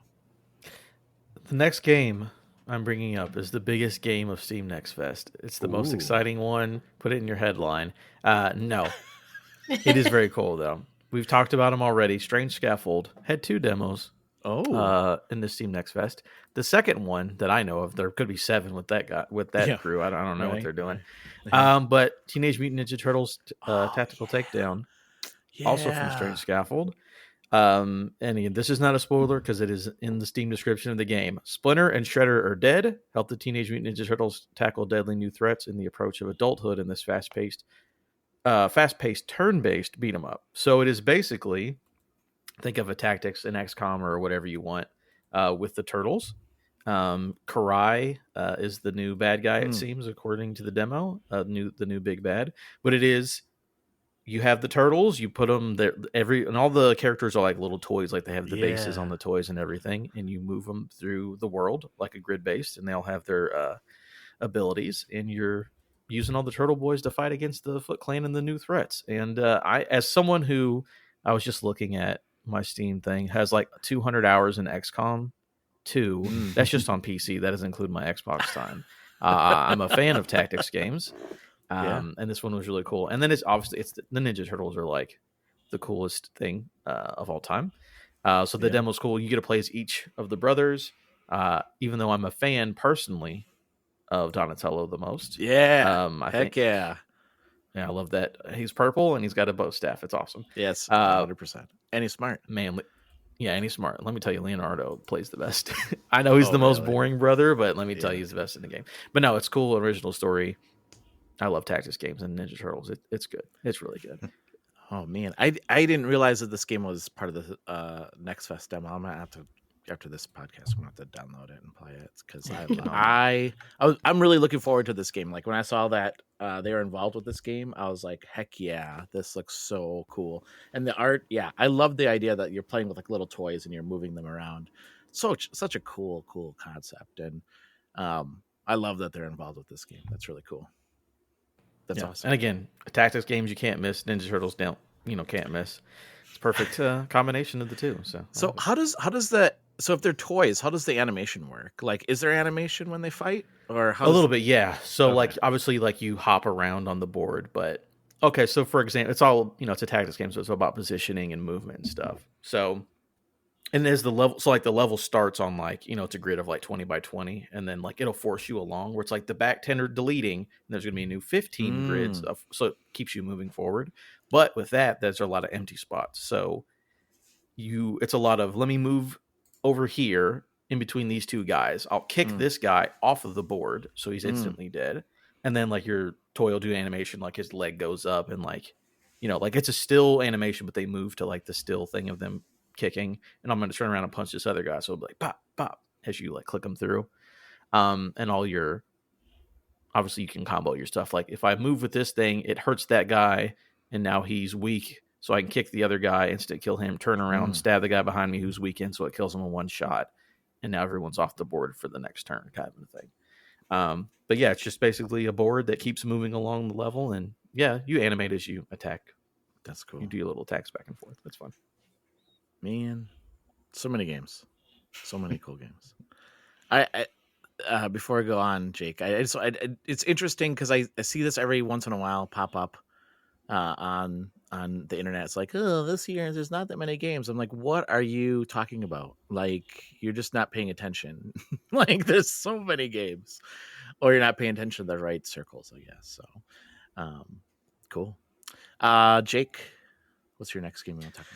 The next game I'm bringing up is the biggest game of Steam Next Fest. It's the most exciting one. Put it in your headline. No, it is very cool though. We've talked about them already. Strange Scaffold had 2 demos. In the Steam Next Fest. The second one that I know of, there could be 7 with that guy, with that crew. I don't know what they're doing. But Teenage Mutant Ninja Turtles Tactical Takedown, also from Strange Scaffold. And again, this is not a spoiler because it is in the Steam description of the game. Splinter and Shredder are dead. Help the Teenage Mutant Ninja Turtles tackle deadly new threats in the approach of adulthood in this fast-paced turn-based beat 'em up. So it is basically, think of a tactics in XCOM or whatever you want with the turtles. Karai is the new bad guy, it seems, according to the demo, the new big bad. But it is, you have the turtles, you put them there, and all the characters are like little toys, like they have the bases on the toys and everything, and you move them through the world like a grid based, and they all have their abilities, and you're using all the turtle boys to fight against the Foot Clan and the new threats. And I, as someone who, I was just looking at my Steam thing, has like 200 hours in XCOM 2. That's just on PC. That doesn't include my Xbox time. I'm a fan of tactics games. And this one was really cool. And then it's obviously, the Ninja Turtles are like the coolest thing of all time. So the demo's cool. You get to play as each of the brothers. Even though I'm a fan personally of Donatello the most. I think, yeah, I love that. He's purple and he's got a bow staff. It's awesome. Yes, 100%. And he's smart. Man, yeah, and he's smart. Let me tell you, Leonardo plays the best. I know he's the most boring brother, but let me tell you, he's the best in the game. But no, it's cool. Original story. I love tactics games and Ninja Turtles. It's good. It's really good. Oh man, I didn't realize that this game was part of the Next Fest demo. I'm gonna have to, after this podcast, I'm gonna have to download it and play it because I'm really looking forward to this game. Like when I saw that they were involved with this game, I was like, heck yeah, this looks so cool. And the art, I love the idea that you're playing with like little toys and you're moving them around. Such a cool concept, and I love that they're involved with this game. That's really cool. That's awesome. And again, tactics games you can't miss. Ninja Turtles can't miss. It's perfect combination of the two. So how does that? So if they're toys, how does the animation work? Like, is there animation when they fight, or how? A little bit, yeah. So like obviously, like you hop around on the board, but okay. So for example, it's all it's a tactics game, so it's all about positioning and movement and stuff. So. And as the level, so like the level starts on like, it's a grid of like 20 by 20, and then like it'll force you along where it's like the back 10 are deleting, and there's going to be a new 15 grids so it keeps you moving forward. But with that, there's a lot of empty spots. So it's a lot of, let me move over here in between these two guys. I'll kick this guy off of the board so he's instantly dead. And then like your toy will do animation, like his leg goes up and like, like it's a still animation, but they move to like the still thing of them kicking, and I'm going to turn around and punch this other guy, so it'll be like pop pop as you like click them through. And all your, obviously you can combo your stuff, like if I move with this thing, it hurts that guy and now he's weak, so I can kick the other guy, instant kill him, turn around, stab the guy behind me who's weakened, so it kills him in one shot, and now everyone's off the board for the next turn, kind of a thing. But yeah, it's just basically a board that keeps moving along the level, and you animate as you attack. That's cool. You do your little attacks back and forth. That's fun. Man, so many games, so many cool games. I before I go on, Jake, it's interesting because I see this every once in a while pop up on the internet. It's like, oh, this year there's not that many games. I'm like, what are you talking about? Like, you're just not paying attention. Like, there's so many games. or you're not paying attention to the right circles, I guess. So, cool. Jake, what's your next game you want to talk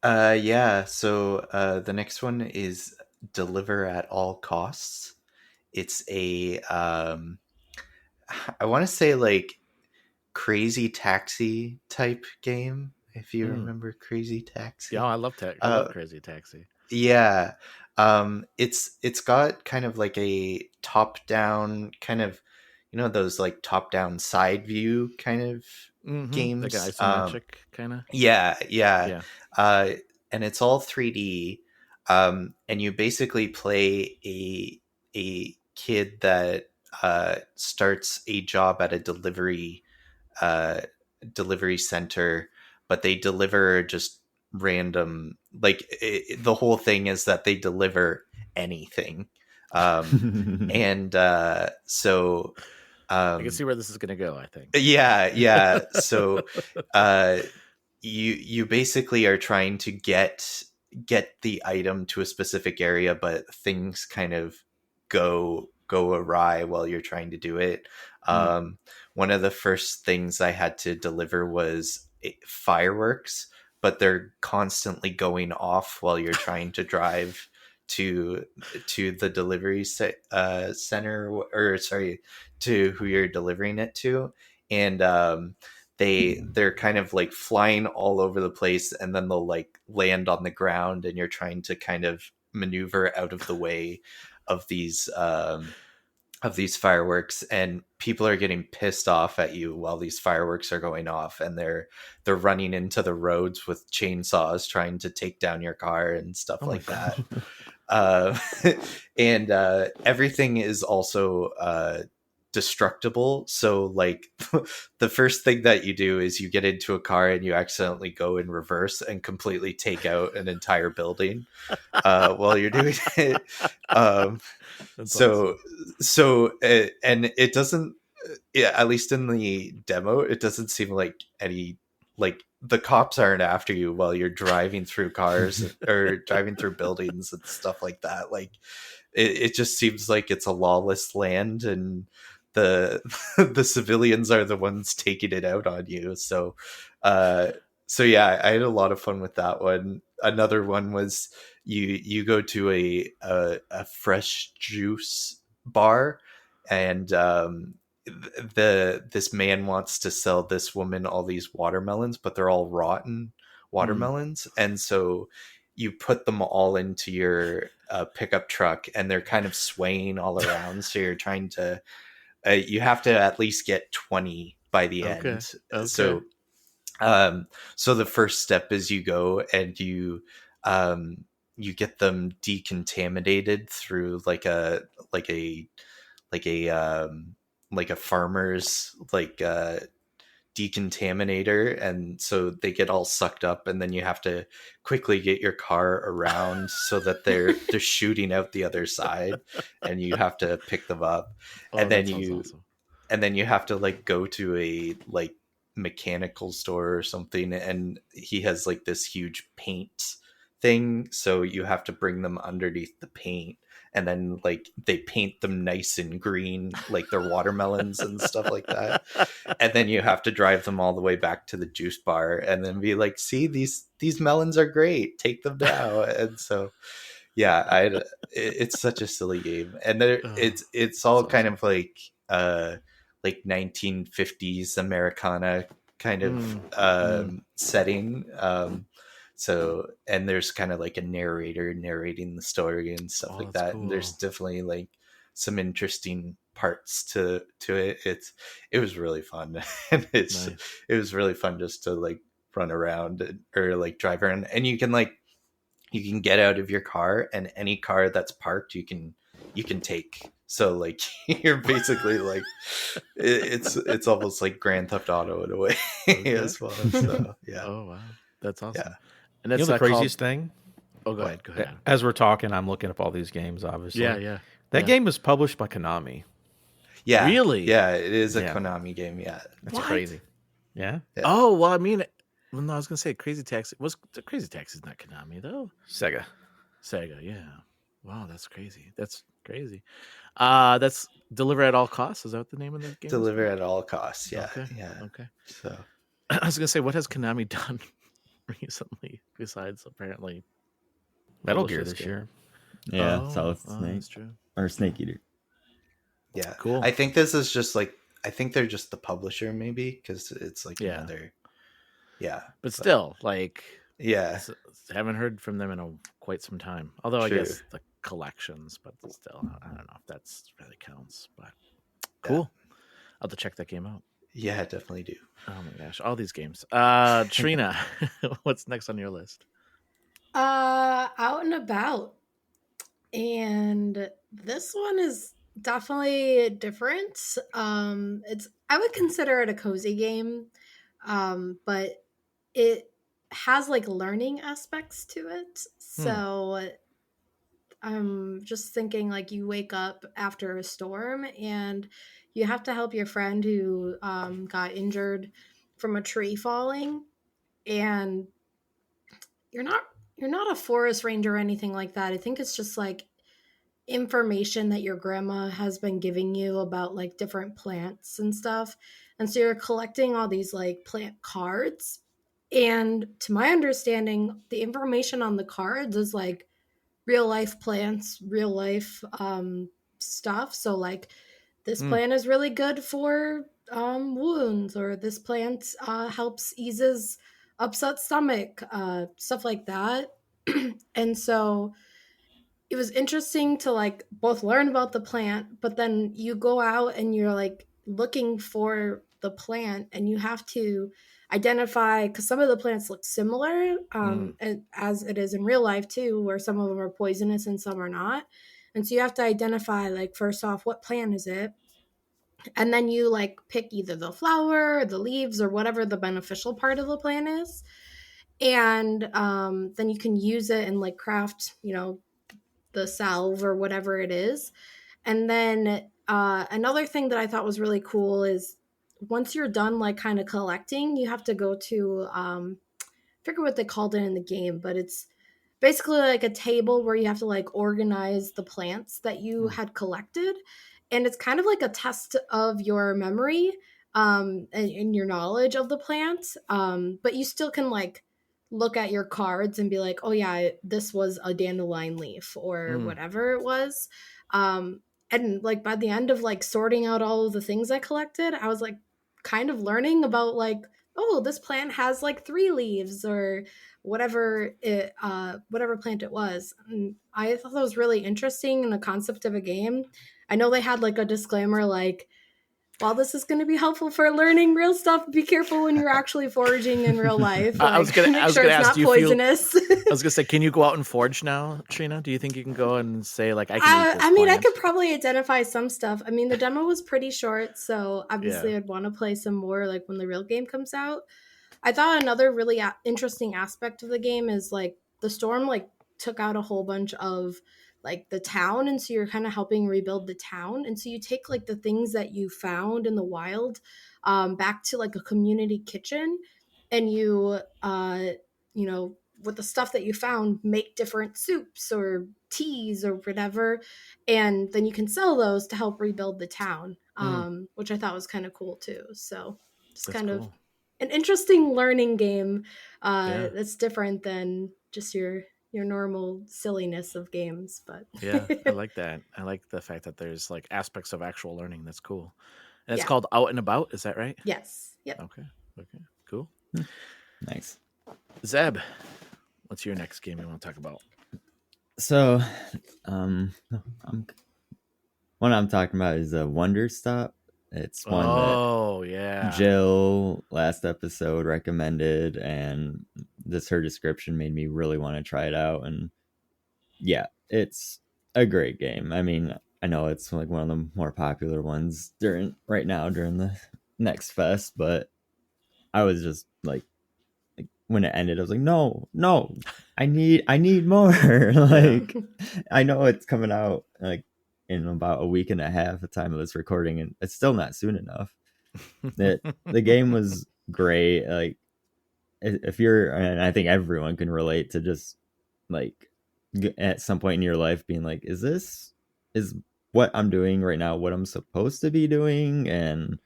about? Yeah. So the next one is Deliver at All Costs. It's a I want to say like Crazy Taxi type game. If you remember Crazy Taxi. Yeah, I love Crazy Taxi. Yeah. It's got kind of like a top down kind of, those like top down side view kind of games. Like an isometric kind of. Yeah. And it's all 3D. And you basically play a kid that starts a job at a delivery center, but they deliver just random, like the whole thing is that they deliver anything. And so I can see where this is going to go, I think. Yeah. So you basically are trying to get the item to a specific area, but things kind of go awry while you're trying to do it. One of the first things I had to deliver was fireworks, but they're constantly going off while you're trying to drive to the delivery center, or sorry, to who you're delivering it to. And they're kind of like flying all over the place, and then they'll like land on the ground, and you're trying to kind of maneuver out of the way of these fireworks, and people are getting pissed off at you while these fireworks are going off, and they're running into the roads with chainsaws trying to take down your car and stuff like that. And everything is also destructible. So like the first thing that you do is you get into a car and you accidentally go in reverse and completely take out an entire building while you're doing it. So and it doesn't, at least in the demo, it doesn't seem like any, like the cops aren't after you while you're driving through cars or driving through buildings and stuff like that. Like it just seems like it's a lawless land, and the civilians are the ones taking it out on you. So yeah, I had a lot of fun with that one. Another one was you go to a fresh juice bar, and this man wants to sell this woman all these watermelons, but they're all rotten watermelons. And so you put them all into your pickup truck, and they're kind of swaying all around. So you're trying to you have to at least get 20 by the end. So so the first step is you go and you get them decontaminated through like a farmer's decontaminator, and so they get all sucked up, and then you have to quickly get your car around so that they're shooting out the other side, and you have to pick them up. And then you have to like go to a like mechanical store or something, and he has like this huge paint thing, so you have to bring them underneath the paint, and then like they paint them nice and green like they're watermelons and stuff like that. And then you have to drive them all the way back to the juice bar and then be like, see, these melons are great, take them now. And so yeah, it's such a silly game, and it's all kind of like 1950s Americana kind of setting. So, and there's kind of like a narrator narrating the story and stuff like that. Cool. And there's definitely like some interesting parts to it. It was really fun. And it was really fun just to like run around or like drive around, and you can get out of your car, and any car that's parked you can take. So like you're basically like it's almost like Grand Theft Auto in a way as well. So yeah. Oh wow, that's awesome. Yeah. And that's the craziest thing. Oh, go ahead. As we're talking, I'm looking up all these games. Obviously, yeah. That game was published by Konami. Yeah, really? Yeah, it is a Konami game. Yeah, that's crazy. Yeah. Oh well, I mean, no, I was gonna say Crazy Taxi. Crazy Taxi's not Konami though? Sega. Yeah. Wow, that's crazy. That's crazy. That's Deliver at All Costs. Is that what the name of the game? Deliver at All Costs. Yeah. Okay. Yeah. Okay. So I was gonna say, what has Konami done recently besides apparently Metal publish Gear this game? year. Yeah, Solid Snake. That's true. Or Snake Eater. Yeah. Cool. I think this is just like, I think they're just the publisher maybe, because it's like another. Yeah. But still, like, yeah, haven't heard from them in quite some time. Although True. I guess the collections, but still, I don't know if that's really counts. But cool. I'll have to check that game out. Yeah, definitely do. Oh my gosh, all these games. Trina, what's next on your list? Out and About. And this one is definitely different. It's I would consider it a cozy game, but it has like learning aspects to it. So I'm just thinking like you wake up after a storm and you have to help your friend who got injured from a tree falling, and you're not a forest ranger or anything like that. I think it's just like information that your grandma has been giving you about like different plants and stuff. And so you're collecting all these like plant cards. And to my understanding, the information on the cards is like real life plants, real life stuff. So like this plant is really good for wounds, or this plant helps eases upset stomach, stuff like that. And so it was interesting to like both learn about the plant, but then you go out and you're like looking for the plant and you have to identify, because some of the plants look similar as it is in real life too, where some of them are poisonous and some are not. And so you have to identify, like, first off, what plant is it? And then you like pick either the flower or the leaves or whatever the beneficial part of the plant is. And then you can use it and like craft, the salve or whatever it is. And then another thing that I thought was really cool is once you're done like kind of collecting, you have to go to I forget what they called it in the game, but it's basically like a table where you have to like organize the plants that you had collected. And it's kind of like a test of your memory and your knowledge of the plant. But you still can like look at your cards and be like, oh yeah, this was a dandelion leaf or whatever it was. And like by the end of like sorting out all of the things I collected, I was like kind of learning about like, oh, this plant has like 3 leaves or whatever plant it was. And I thought that was really interesting in the concept of a game. I know they had like a disclaimer like, while this is going to be helpful for learning real stuff, be careful when you're actually foraging in real life. Like, I was gonna make sure ask, it's not poisonous. I was gonna say, can you go out and forage now, Trina? Do you think you can go and say like, I can eat this I mean, plant? I could probably identify some stuff. I mean, the demo was pretty short, so obviously I'd want to play some more like when the real game comes out. I thought another really interesting aspect of the game is like the storm like took out a whole bunch of like the town, and so you're kind of helping rebuild the town. And so you take like the things that you found in the wild back to like a community kitchen, and you with the stuff that you found, make different soups or teas or whatever, and then you can sell those to help rebuild the town, which I thought was kind of cool too. So just That's kind cool. of an interesting learning game that's different than just your normal silliness of games. But Yeah, I like that. I like the fact that there's like aspects of actual learning. That's cool. And it's Yeah. called Out and About. Is that right? Yes. Yep. Okay. Cool. Nice. Zeb, what's your next game you want to talk about? So, one I'm talking about is a Wonder Stop. It's one that Jill last episode recommended, and her description made me really want to try it out. And yeah, it's a great game. I mean, I know it's like one of the more popular ones right now during the Next Fest, but I was just like when it ended, I was like, no, I need more. Like, I know it's coming out like in about a week and a half the time of this recording, and it's still not soon enough. The game was great. Like, if you're, and I think everyone can relate to just like at some point in your life being like, is what I'm doing right now what I'm supposed to be doing? And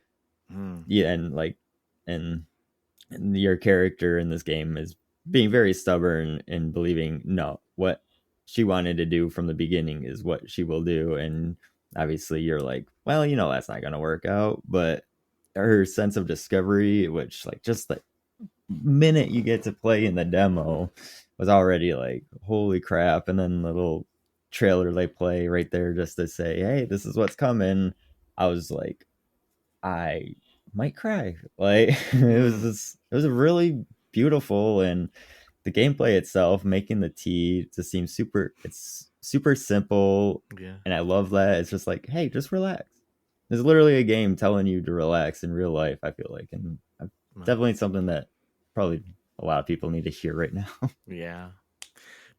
yeah, and your character in this game is being very stubborn and believing no, what she wanted to do from the beginning is what she will do. And obviously you're like, well, that's not gonna work out. But her sense of discovery, which like just the minute you get to play in the demo was already like, holy crap. And then the little trailer they play right there just to say, hey, this is what's coming. I was like, I might cry. Like it was a really beautiful, and the gameplay itself, making the tea just seems it's super simple. Yeah. And I love that. It's just like, hey, just relax. There's literally a game telling you to relax in real life, I feel like. And definitely something that probably a lot of people need to hear right now. Yeah.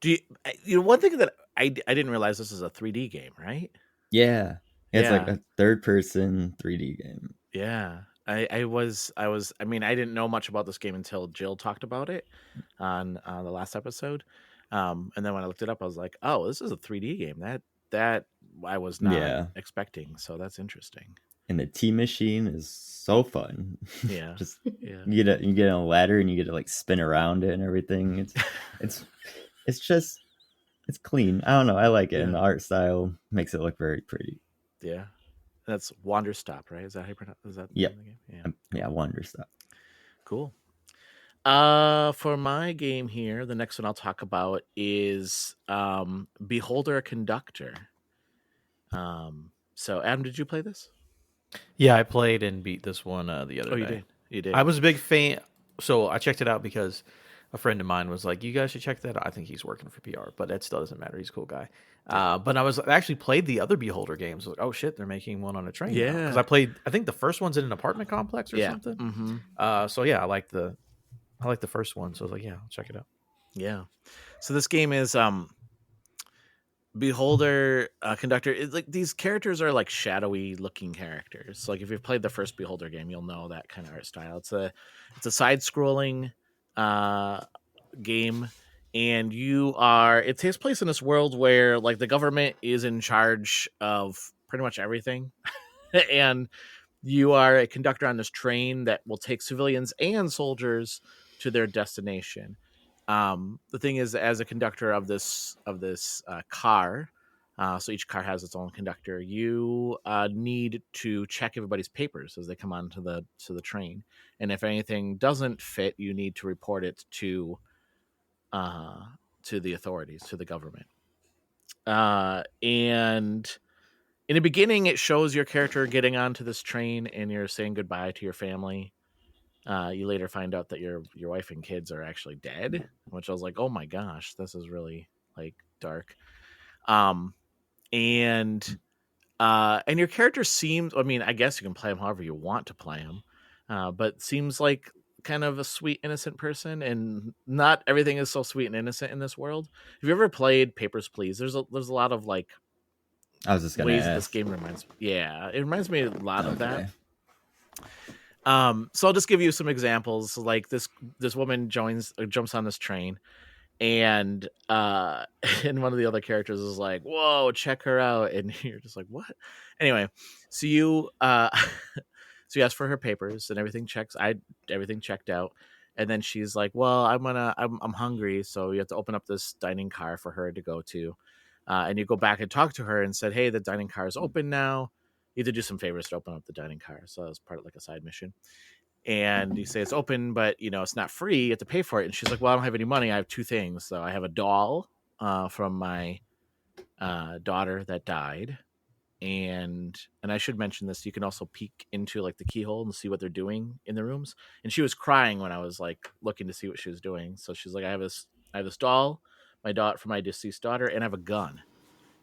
Do you one thing that I didn't realize, this is a 3D game, right? Yeah. It's like a third person 3D game. Yeah. I mean, I didn't know much about this game until Jill talked about it on the last episode. And then when I looked it up, I was like, oh, this is a 3D game. That I was not expecting. So that's interesting. And the tea machine is so fun. Yeah. Just yeah. you get a ladder and you get to like spin around it and everything. It's just it's clean. I don't know. I like it. And the art style makes it look very pretty. Yeah. That's Wanderstop, right? Is that how you pronounce? Is that the game? Yeah, Wanderstop. Cool. For my game here, the next one I'll talk about is Beholder Conductor. So Adam, did you play this? Yeah, I played and beat this one the other day. You did. I was a big fan, so I checked it out because a friend of mine was like, "You guys should check that out." I think he's working for PR, but that still doesn't matter. He's a cool guy. But I actually played the other Beholder games. I was like, oh shit, they're making one on a train. Yeah, because I played. I think the first one's in an apartment complex or something. Mm-hmm. So yeah, I like the first one. So I was like, yeah, I'll check it out. Yeah. So this game is Beholder Conductor. It's like these characters are like shadowy looking characters. Like if you've played the first Beholder game, you'll know that kind of art style. It's a side scrolling game, and it takes place in this world where like the government is in charge of pretty much everything. And you are a conductor on this train that will take civilians and soldiers to their destination. The thing is, as a conductor of this car, so each car has its own conductor, you need to check everybody's papers as they come onto the train, and if anything doesn't fit, you need to report it to the authorities, to the government. And in the beginning, it shows your character getting onto this train, and you're saying goodbye to your family. You later find out that your wife and kids are actually dead, which I was like, oh my gosh, this is really like dark. And your character seems, I mean, I guess you can play him however you want to play him, but seems like kind of a sweet, innocent person, and not everything is so sweet and innocent in this world. Have you ever played Papers, Please? There's a lot of like I was just gonna ways ask. this game reminds me. Yeah, it reminds me a lot of that. So I'll just give you some examples. Like this woman jumps on this train, and and one of the other characters is like, "Whoa, check her out!" And you're just like, "What?" Anyway, so you so you ask for her papers, and everything checked out. And then she's like, "Well, I'm hungry, so you have to open up this dining car for her to go to." And you go back and talk to her and said, "Hey, the dining car is open now. You have to do some favors to open up the dining car." So that was part of like a side mission. And you say it's open, but it's not free. You have to pay for it. And she's like, "Well, I don't have any money. I have two things. So I have a doll from my daughter that died, and I should mention this. You can also peek into like the keyhole and see what they're doing in the rooms." And she was crying when I was like looking to see what she was doing. So she's like, "I have this doll, from my deceased daughter, and I have a gun."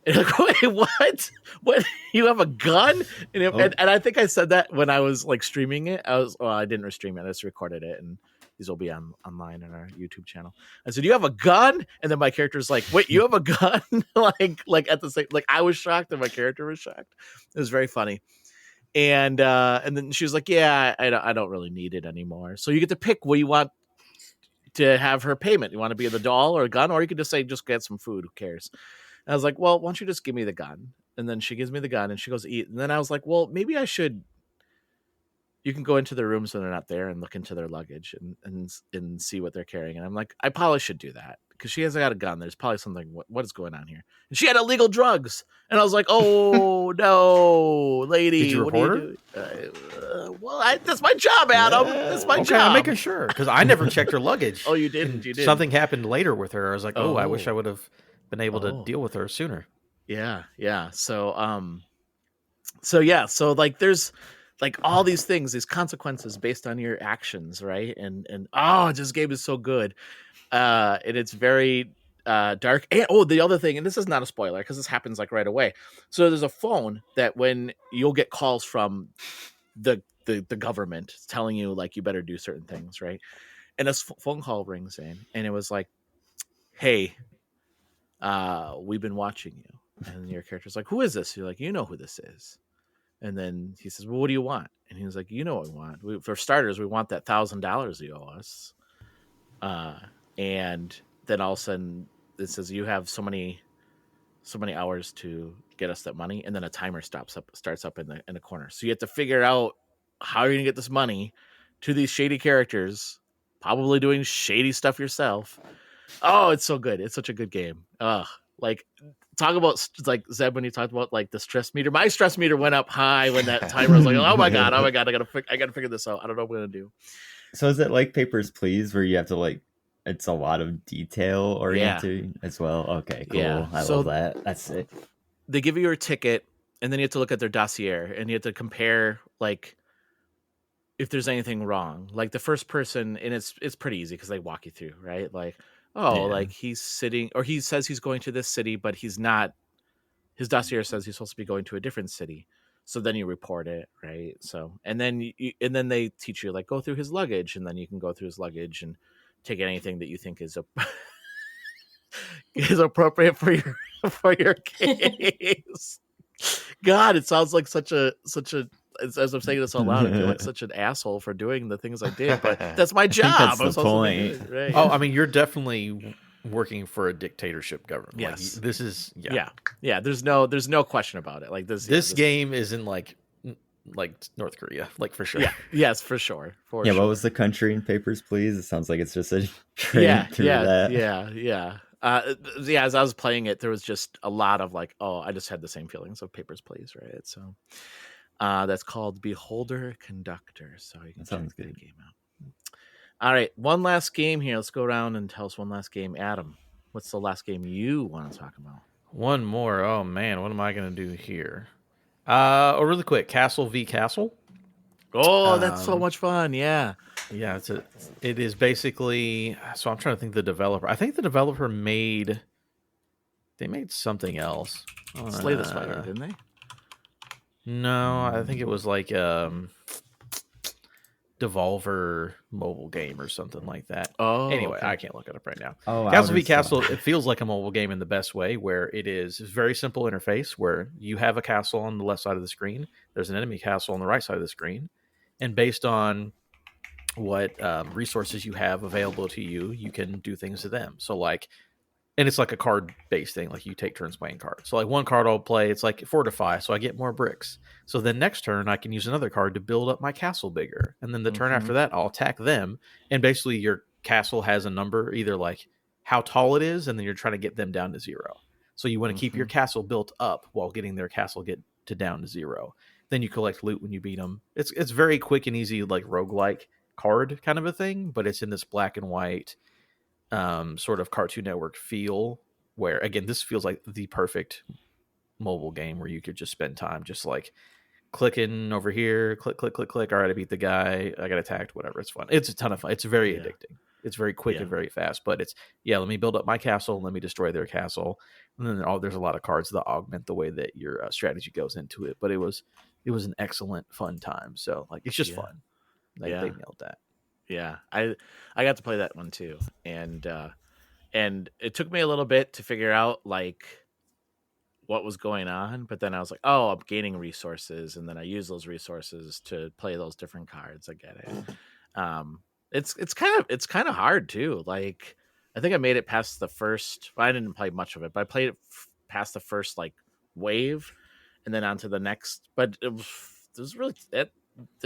And like, wait, what? What? You have a gun? And I think I said that when I was like streaming it. I didn't stream it. I just recorded it, and these will be online on our YouTube channel. I said, "You have a gun?" And then my character's like, "Wait, you have a gun?" like at the same, like I was shocked and my character was shocked. It was very funny. And then she was like, "Yeah, I don't really need it anymore." So you get to pick what you want to have her payment. You want to be the doll or a gun, or you could just say, just get some food. Who cares? And I was like, well, why don't you just give me the gun? And then she gives me the gun and she goes eat. And then I was like, well, maybe I should. You can go into their rooms when they're not there and look into their luggage and see what they're carrying. And I'm like, I probably should do that because she hasn't got a gun. There's probably something. What is going on here? And she had illegal drugs. And I was like, oh no, lady, Did you report what are you doing? Well, that's my job, Adam. That's my job. I'm making sure because I never checked her luggage. Oh, you didn't. You did. Something happened later with her. I was like, oh, I wish I would have been able to deal with her sooner. Yeah. So like there's like all these things, these consequences based on your actions, right? And this game is so good. And it's very dark. And the other thing, and this is not a spoiler because this happens like right away. So there's a phone that when you'll get calls from the government telling you like you better do certain things, right? And this phone call rings in, and it was like, hey, we've been watching you. And your character's like, who is this? You're like, you know who this is. And then he says, well, what do you want? And he was like, you know what we want. For starters, we want that $1,000 you owe us. And then all of a sudden it says you have so many hours to get us that money. And then a timer starts up in the corner. So you have to figure out how you're going to get this money to these shady characters, probably doing shady stuff yourself. Oh, it's so good. It's such a good game. Like talk about like Zeb when you talked about like the stress meter. My stress meter went up high when that timer was like, oh my god, I gotta figure this out. I don't know what I'm gonna do. So is it like Papers, Please, where you have to like? It's a lot of detail oriented as well. Okay, cool. Yeah. I love that. That's it. They give you your ticket, and then you have to look at their dossier, and you have to compare like if there's anything wrong. Like the first person, and it's pretty easy because they walk you through, right? Like, like he's sitting, or he says he's going to this city, but he's not. His dossier says he's supposed to be going to a different city. So then you report it, right? So and then then they teach you like go through his luggage, and then you can go through his luggage and take anything that you think is is appropriate for your case. God, it sounds like such a. As I'm saying this out loud, I feel like such an asshole for doing the things I did, but that's my job. That's the point. Right? Oh, I mean, you're definitely working for a dictatorship government. Yes, like, this is yeah. There's no question about it. Like this game isn't like North Korea, like for sure. Yeah, yes, for sure. What was the country in Papers, Please? It sounds like it's just a train through that. Yeah. As I was playing it, there was just a lot of like, I just had the same feelings of Papers, Please, right? So. That's called Beholder Conductor. So you can check that game out. All right, one last game here. Let's go around and tell us one last game. Adam, what's the last game you want to talk about? One more. Oh man, what am I going to do here? Really quick, Castle v Castle. Oh, that's so much fun. Yeah. It is basically. So I'm trying to think. The developer. I think the developer made something else. Slay the Spire, didn't they? No, I think it was like Devolver mobile game or something like that. Oh, anyway, okay. I can't look it up right now. Castle v Castle, it feels like a mobile game in the best way, where it's a very simple interface where you have a castle on the left side of the screen. There's an enemy castle on the right side of the screen. And based on what resources you have available to you, you can do things to them. So and it's like a card-based thing. Like you take turns playing cards. So like one card I'll play, it's like Fortify, so I get more bricks. So then next turn I can use another card to build up my castle bigger. And then the turn after that, I'll attack them. And basically your castle has a number, either like how tall it is, and then you're trying to get them down to 0. So you want to keep your castle built up while getting their castle down to 0. Then you collect loot when you beat them. It's very quick and easy, like roguelike card kind of a thing, but it's in this black and white sort of Cartoon Network feel, where again this feels like the perfect mobile game where you could just spend time just like clicking over here, click. All right, I beat the guy, I got attacked, whatever. It's fun. It's a ton of fun. It's very addicting. It's very quick and very fast, but it's let me build up my castle, let me destroy their castle, and then there's a lot of cards that augment the way that your strategy goes into it. But it was an excellent fun time. So like it's just fun. They nailed that. Yeah, I got to play that one too, and it took me a little bit to figure out like what was going on, but then I was like, I'm gaining resources, and then I use those resources to play those different cards. I get it. It's kind of hard too. Like I think I made it past the first. Well, I didn't play much of it, but I played it past the first like wave, and then on to the next. But it was really it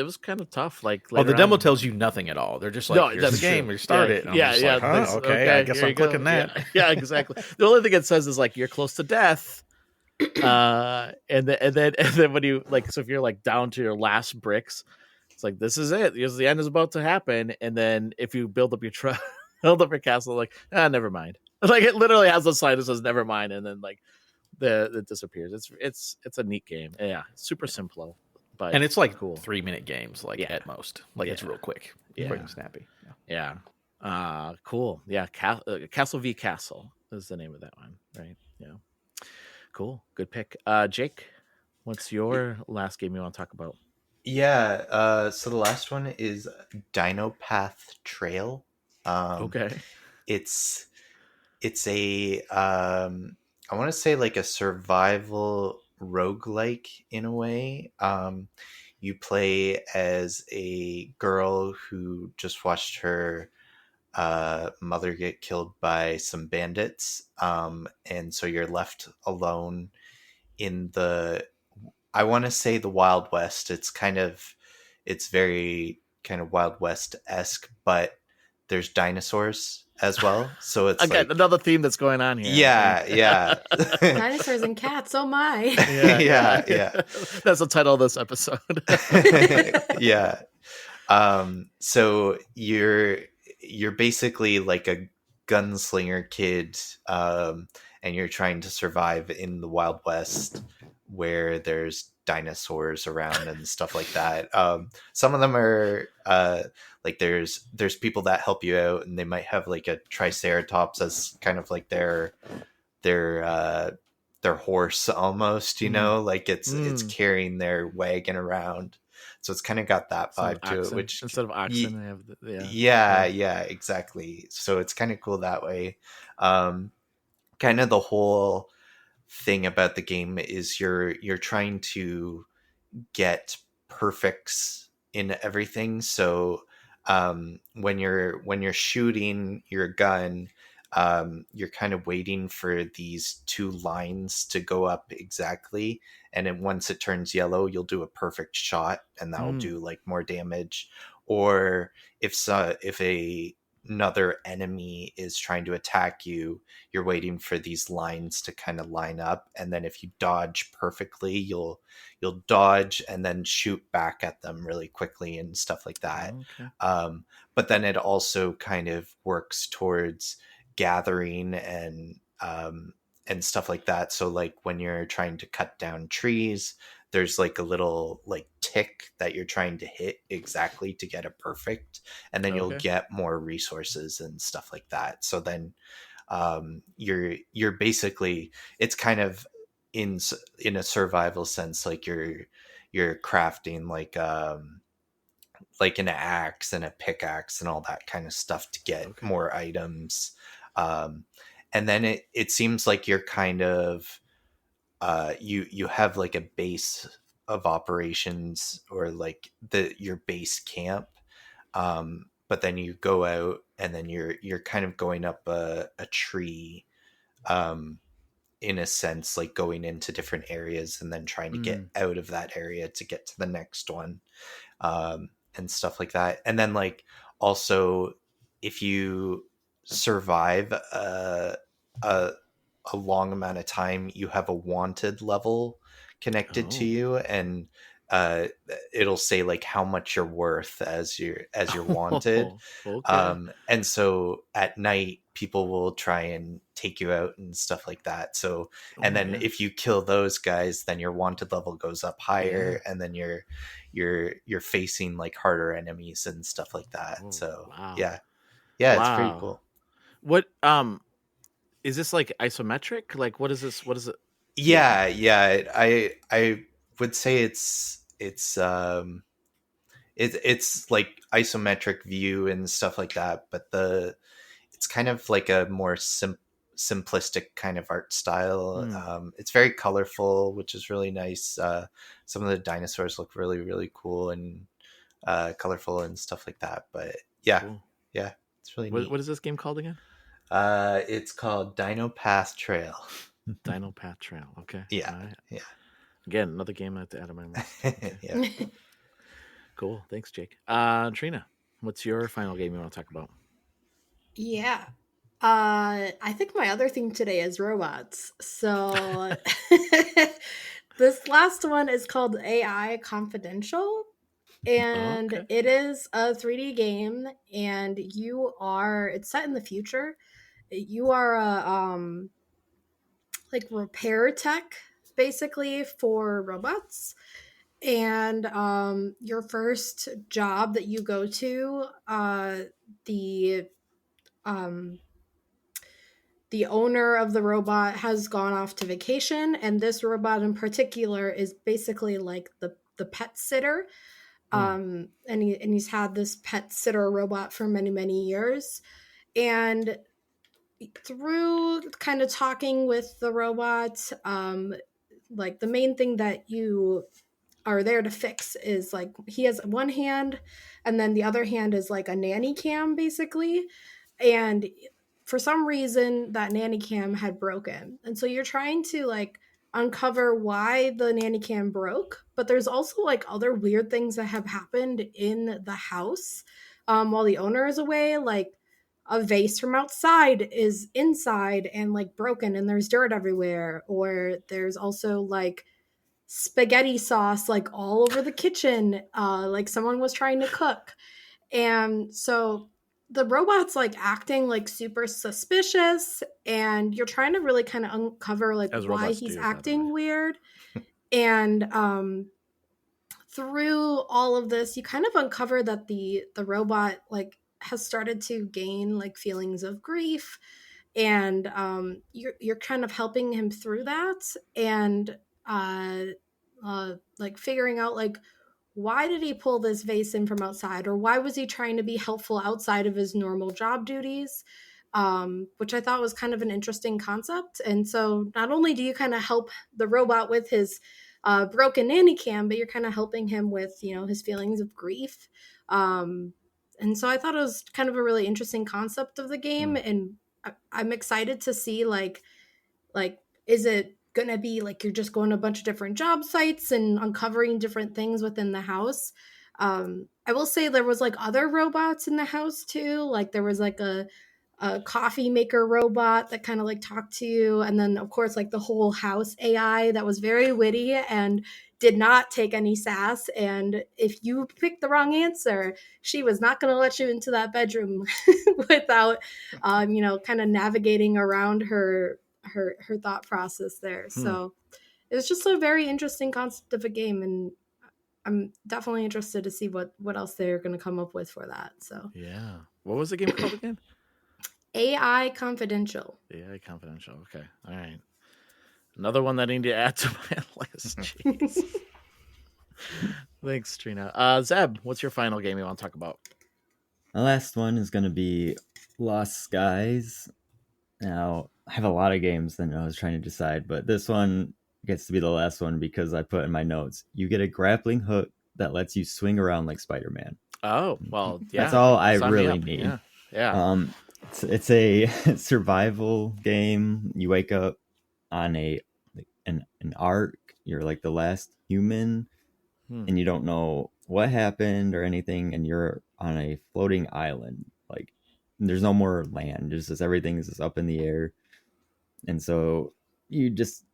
was kind of tough. Like Oh, the later demo on. tells you nothing at all. They're just like, No, here's that's the game, true. you start it. And I'm just like, huh? Okay, I guess here I'm you go. clicking that. Yeah, exactly. The only thing it says is like you're close to death. And then when you like, so if you're like down to your last bricks, it's like this is it. Because the end is about to happen. And then if you build up your build up your castle, like never mind. Like it literally has a sign that says never mind, and then like it disappears. It's a neat game. Yeah, super simple, but And it's like cool. 3-minute games, like at most. Like it's real quick, quick and snappy. Yeah. Cool. Yeah. Castle v Castle is the name of that one, right? Yeah. Cool. Good pick. Jake, what's your last game you want to talk about? Yeah. So the last one is Dino Path Trail. Okay. It's a I want to say like a survival roguelike in a way. You play as a girl who just watched her mother get killed by some bandits, and so you're left alone in the, I want to say, the Wild West. It's very kind of Wild West-esque, but there's dinosaurs as well, so it's again, like another theme that's going on here. Yeah. Dinosaurs and cats, oh my. Yeah. That's the title of this episode. Yeah. So you're basically like a gunslinger kid, and you're trying to survive in the Wild West where there's dinosaurs around and stuff like that. Some of them are like there's people that help you out, and they might have like a triceratops as kind of like their horse almost, like it's carrying their wagon around. So it's kind of got that vibe to it, which instead of oxen, they have yeah, exactly. So it's kind of cool that way. Kind of the whole thing about the game is you're trying to get perfects in everything. So when you're shooting your gun, you're kind of waiting for these two lines to go up exactly, and then once it turns yellow, you'll do a perfect shot, and that'll do like more damage. Or if another enemy is trying to attack you, you're waiting for these lines to kind of line up, and then if you dodge perfectly, you'll dodge and then shoot back at them really quickly and stuff like that. Okay. But then it also kind of works towards gathering and stuff like that. So like when you're trying to cut down trees, there's like a little like tick that you're trying to hit exactly to get it perfect, and then you'll get more resources and stuff like that. So then you're basically, it's kind of in a survival sense, like you're crafting like an axe and a pickaxe and all that kind of stuff to get more items. And then it seems like you're kind of you have like a base of operations, or like your base camp, but then you go out and then you're kind of going up a tree, in a sense, like going into different areas and then trying to get out of that area to get to the next one, and stuff like that. And then like also, if you survive a long amount of time, you have a wanted level connected to you, and it'll say like how much you're worth as you're wanted. And so at night, people will try and take you out and stuff like that. So and then if you kill those guys, then your wanted level goes up higher, and then you're facing like harder enemies and stuff like that. Yeah, it's pretty cool. What is this, like isometric? Like what is this? What is it? Yeah. I would say it's like isometric view and stuff like that, but it's kind of like a more simplistic kind of art style. It's very colorful, which is really nice. Some of the dinosaurs look really, really cool and colorful and stuff like that. But yeah, Yeah, it's really What, neat. what is this game called again? It's called Dino Path Trail. Dino Path Trail. Okay. Yeah, All right. yeah. Again, another game I have to add on my list. Okay. Yeah. Cool. Thanks, Jake. Trina, what's your final game you want to talk about? Yeah. I think my other theme today is robots. So this last one is called AI Confidential. And Okay. it is a 3D game, and it's set in the future. You are a like repair tech basically for robots. And your first job that you go to, the um the owner of the robot has gone off to vacation, and this robot in particular is basically like the pet sitter. And he's had this pet sitter robot for many years. And through kind of talking with the robot, like the main thing that you are there to fix is like he has one hand, and then the other hand is like a nanny cam basically. And for some reason that nanny cam had broken, and so you're trying to like uncover why the nanny cam broke. But there's also like other weird things that have happened in the house while the owner is away. Like a vase from outside is inside and like broken, and there's dirt everywhere. Or there's also like spaghetti sauce like all over the kitchen, like someone was trying to cook. And so the robot's like acting like super suspicious, and you're trying to really kind of uncover like As why robots he's do, by the acting weird. And through all of this, you kind of uncover that the robot like has started to gain like feelings of grief. And you're kind of helping him through that. And like figuring out like why did he pull this vase in from outside, or why was he trying to be helpful outside of his normal job duties, which I thought was kind of an interesting concept. And so not only do you kind of help the robot with his broken nanny cam, but you're kind of helping him with his feelings of grief. And so I thought it was kind of a really interesting concept of the game. And I'm excited to see like is it gonna be like you're just going to a bunch of different job sites and uncovering different things within the house. I will say there was like other robots in the house too. Like there was like a coffee maker robot that kind of like talked to you, and then of course like the whole house AI that was very witty and did not take any sass. And if you picked the wrong answer, she was not going to let you into that bedroom without kind of navigating around her thought process there. So it was just a very interesting concept of a game, and I'm definitely interested to see what else they're going to come up with for that. So Yeah. What was the game called again? AI Confidential. AI Confidential. Okay. All right. Another one that I need to add to my list. Jeez. Thanks, Trina. Zeb, what's your final game you want to talk about? My last one is going to be Lost Skies. Now, I have a lot of games that I was trying to decide, but this one gets to be the last one because I put in my notes, you get a grappling hook that lets you swing around like Spider-Man. Oh, well, yeah. That's all I Sign me really up. need. Yeah. It's a survival game. You wake up on an ark. You're like the last human, and you don't know what happened or anything, and you're on a floating island. Like there's no more land. Just everything is just up in the air, and so you just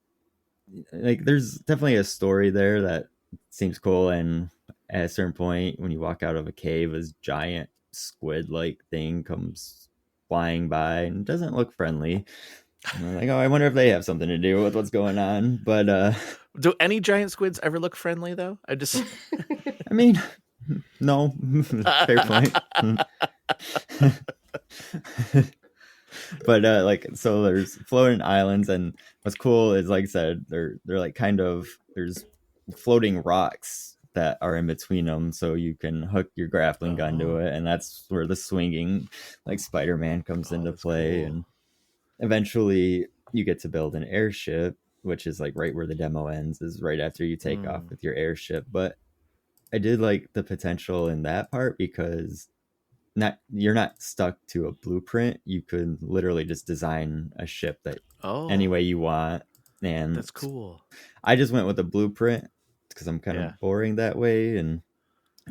like there's definitely a story there that seems cool. And at a certain point, when you walk out of a cave, this giant squid-like thing comes flying by and doesn't look friendly. And I'm like, oh, I wonder if they have something to do with what's going on. But do any giant squids ever look friendly though? I mean, no. Fair point. But like, so there's floating islands, and what's cool is, like I said, they're like kind of, there's floating rocks that are in between them, so you can hook your grappling gun to it, and that's where the swinging like Spider-Man comes into play. Cool. And eventually you get to build an airship, which is like right where the demo ends, is right after you take off with your airship. But I did like the potential in that part because you're not stuck to a blueprint. You could literally just design a ship that any way you want. And that's cool. I just went with a blueprint because I'm kind of boring that way.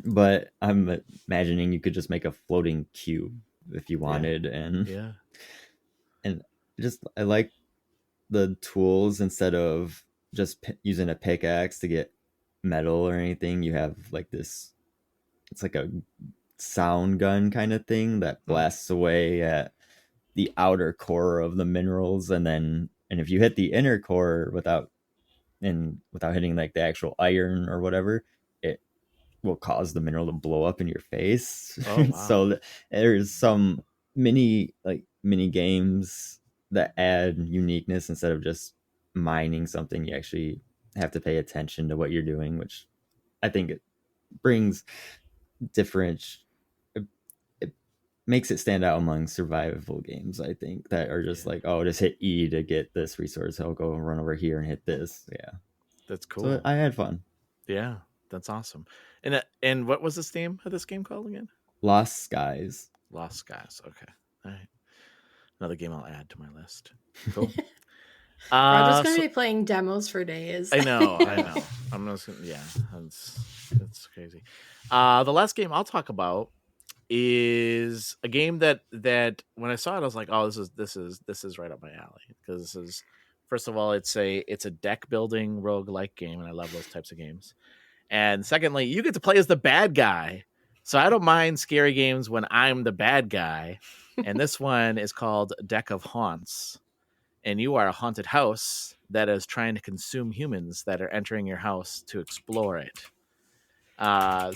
But I'm imagining you could just make a floating cube if you wanted. And just, I like the tools. Instead of just using a pickaxe to get metal or anything, you have like this, it's like a sound gun kind of thing that blasts away at the outer core of the minerals, and if you hit the inner core without hitting like the actual iron or whatever, it will cause the mineral to blow up in your face. Oh, wow. So there's some mini games that add uniqueness. Instead of just mining something, you actually have to pay attention to what you're doing, which I think it brings different, it makes it stand out among survival games, I think, that are just like, oh, just hit E to get this resource, I'll go run over here and hit this. That's cool. So I had fun. Yeah, that's awesome. And what was the name of this game called again? Lost Skies. Okay. All right. Another game I'll add to my list. Cool. Roger's going to be playing demos for days. I know. I'm just gonna, it's crazy. The last game I'll talk about is a game that when I saw it, I was like, oh, this is right up my alley, because this is, first of all, it's a deck building roguelike game, and I love those types of games. And secondly, you get to play as the bad guy. So I don't mind scary games when I'm the bad guy. And this one is called Deck of Haunts. And you are a haunted house that is trying to consume humans that are entering your house to explore it.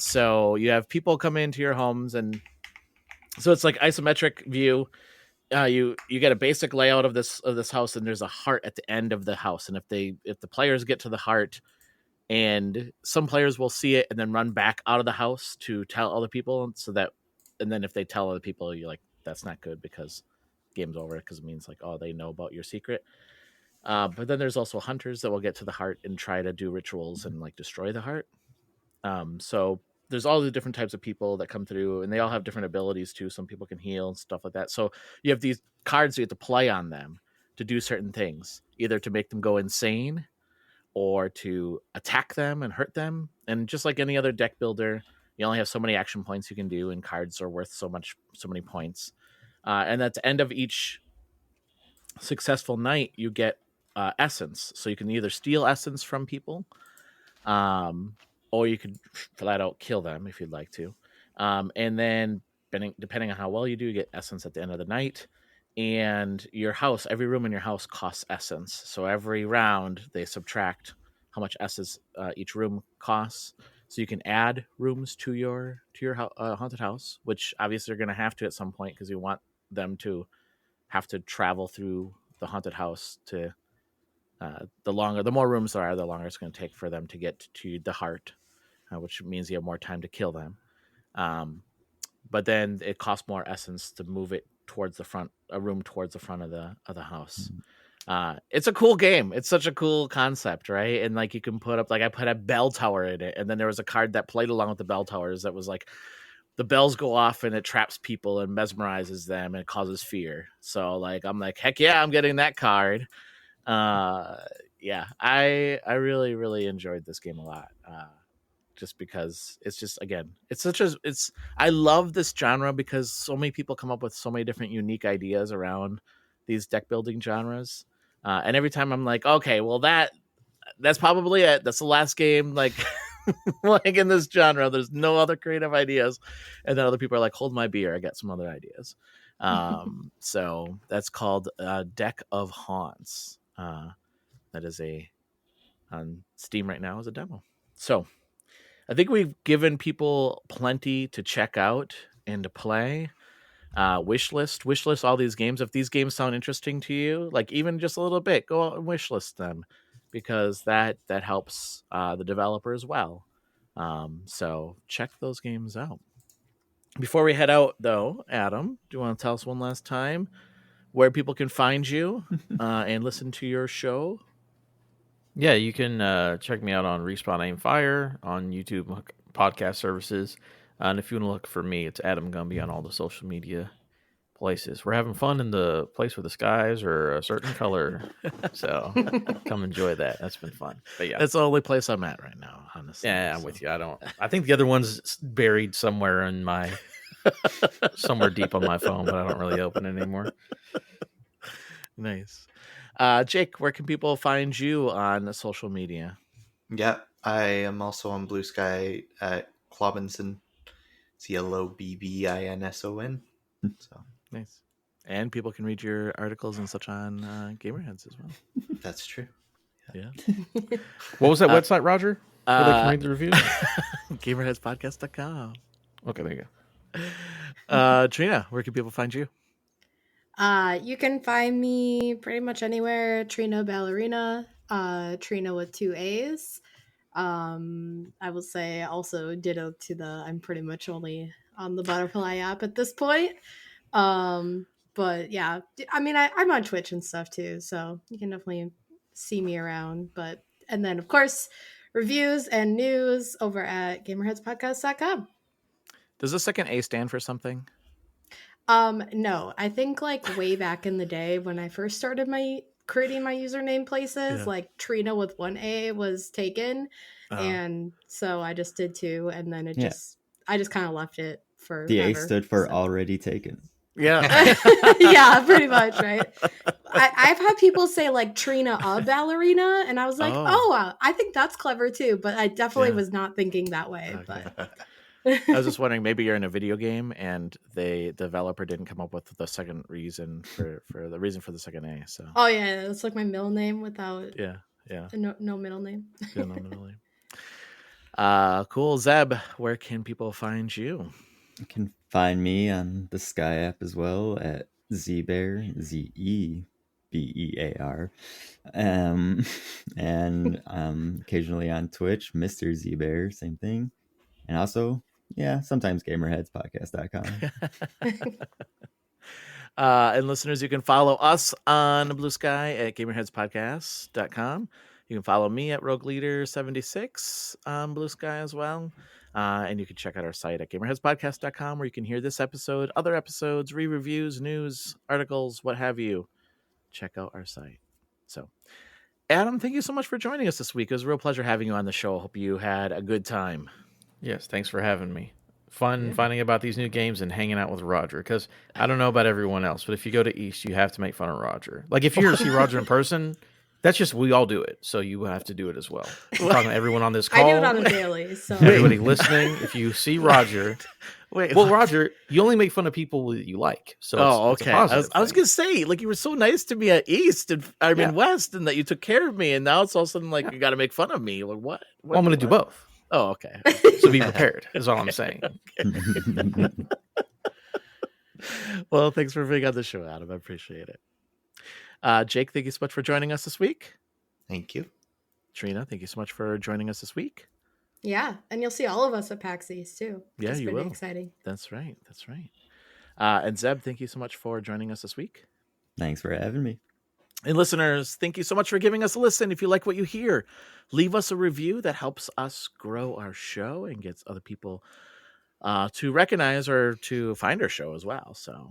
So you have people come into your homes, and so it's like isometric view. You get a basic layout of this house, and there's a heart at the end of the house. And if the players get to the heart, and some players will see it and then run back out of the house to tell other people, and then if they tell other people, you're like, that's not good, because game's over, because it means like, oh, they know about your secret. But then there's also hunters that will get to the heart and try to do rituals and like destroy the heart. So there's all the different types of people that come through, and they all have different abilities too. Some people can heal and stuff like that. So you have these cards you have to play on them to do certain things, either to make them go insane or to attack them and hurt them. And just like any other deck builder, you only have so many action points you can do, and cards are worth so many points. And at the end of each successful night, you get essence. So you can either steal essence from people, or you could flat out kill them if you'd like to. And then depending on how well you do, you get essence at the end of the night. And your house, every room in your house costs essence. So every round they subtract how much essence each room costs. So you can add rooms to your haunted house, which obviously you're going to have to at some point, because you want them to have to travel through the haunted house to the more rooms there are, the longer it's going to take for them to get to the heart, which means you have more time to kill them. But then it costs more essence to move it towards the front, a room towards the front of the house. It's a cool game. It's such a cool concept, right? And like you can put up, like I put a bell tower in it, and then there was a card that played along with the bell towers that was like, the bells go off and it traps people and mesmerizes them and causes fear. So like, I'm like, heck yeah, I'm getting that card. Yeah, I really, really enjoyed this game a lot. Just because it's just, again, I love this genre because so many people come up with so many different unique ideas around these deck building genres. And every time I'm like, okay, well that's probably it. That's the last game. Like, like in this genre, there's no other creative ideas. And then other people are like, hold my beer, I got some other ideas. So that's called Deck of Haunts. That is on Steam right now as a demo. So I think we've given people plenty to check out and to play. Wishlist all these games. If these games sound interesting to you, like even just a little bit, go out and wishlist them, because that helps the developer as well. So check those games out. Before we head out, though, Adam, do you want to tell us one last time where people can find you and listen to your show? Yeah, you can check me out on Respawn Aim Fire on YouTube podcast services. And if you want to look for me, it's Adam Gumby on all the social media places. We're having fun in the place where the skies are a certain color. So come enjoy that. That's been fun. But yeah. That's the only place I'm at right now, honestly. Yeah, I'm with you. I think the other one's buried somewhere in my somewhere deep on my phone, but I don't really open it anymore. Nice. Jake, where can people find you on social media? Yeah, I am also on Blue Sky at Clobinson, CLOBBINSON. So nice. And people can read your articles and such on Gamerheads as well. That's true. Yeah. What was that website, Roger? Where they can read the reviews? Gamerheadspodcast.com. Okay, there you go. Trina, where can people find you? You can find me pretty much anywhere. Trina Ballerina, Trina with 2 A's. I will say also ditto to I'm pretty much only on the Butterfly app at this point. But yeah, I mean, I'm on Twitch and stuff too, so you can definitely see me around. And then of course, reviews and news over at gamerheadspodcast.com. Does the second A stand for something? No, I think like way back in the day when I first started creating my username places, like Trina with 1 A was taken. And so I just did 2, and then I just kind of left it for the A stood for already taken. Yeah. Yeah, pretty much, right? I've had people say like Trina a ballerina, and I was like, I think that's clever too, but I definitely was not thinking that way. Okay. But I was just wondering, maybe you're in a video game and the developer didn't come up with the second reason for the reason for the second A. So oh yeah, it's like my middle name without no middle name. No middle name. Cool. Zeb, where can people find you? You can find me on the Sky app as well at Zbear, Zebear. And occasionally on Twitch, Mr. Zbear, same thing. And also, sometimes gamerheadspodcast.com. And listeners, you can follow us on Blue Sky at gamerheadspodcast.com. You can follow me at Rogue Leader 76 on Blue Sky as well. And you can check out our site at gamerheadspodcast.com, where you can hear this episode, other episodes, re-reviews, news, articles, what have you. Check out our site. So, Adam, thank you so much for joining us this week. It was a real pleasure having you on the show. Hope you had a good time. Yes, thanks for having me. Fun finding about these new games and hanging out with Roger, because I don't know about everyone else, but if you go to East, you have to make fun of Roger. Like, if you see Roger in person, that's just, we all do it, so you have to do it as well. I'm talking to everyone on this call. I do it on a daily, so. Everybody listening, if you see Roger... Well, Roger, you only make fun of people that you like. So okay. I was going to say, like, you were so nice to me at East, and I mean West, and that you took care of me, and now it's all of a sudden like you got to make fun of me. Like, what? Well, I'm going to do both. Oh, okay. So be prepared, is all I'm saying. Okay. Well, thanks for being on the show, Adam. I appreciate it. Jake, thank you so much for joining us this week. Thank you. Trina, thank you so much for joining us this week. Yeah, and you'll see all of us at PAX East too. Yeah, it's you pretty will. Exciting. That's right. And Zeb, thank you so much for joining us this week. Thanks for having me. And listeners, thank you so much for giving us a listen. If you like what you hear, leave us a review. That helps us grow our show and gets other people to recognize or to find our show as well. So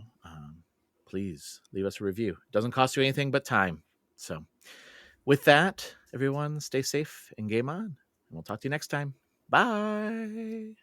please leave us a review. It doesn't cost you anything but time. So with that, everyone, stay safe and game on. And we'll talk to you next time. Bye.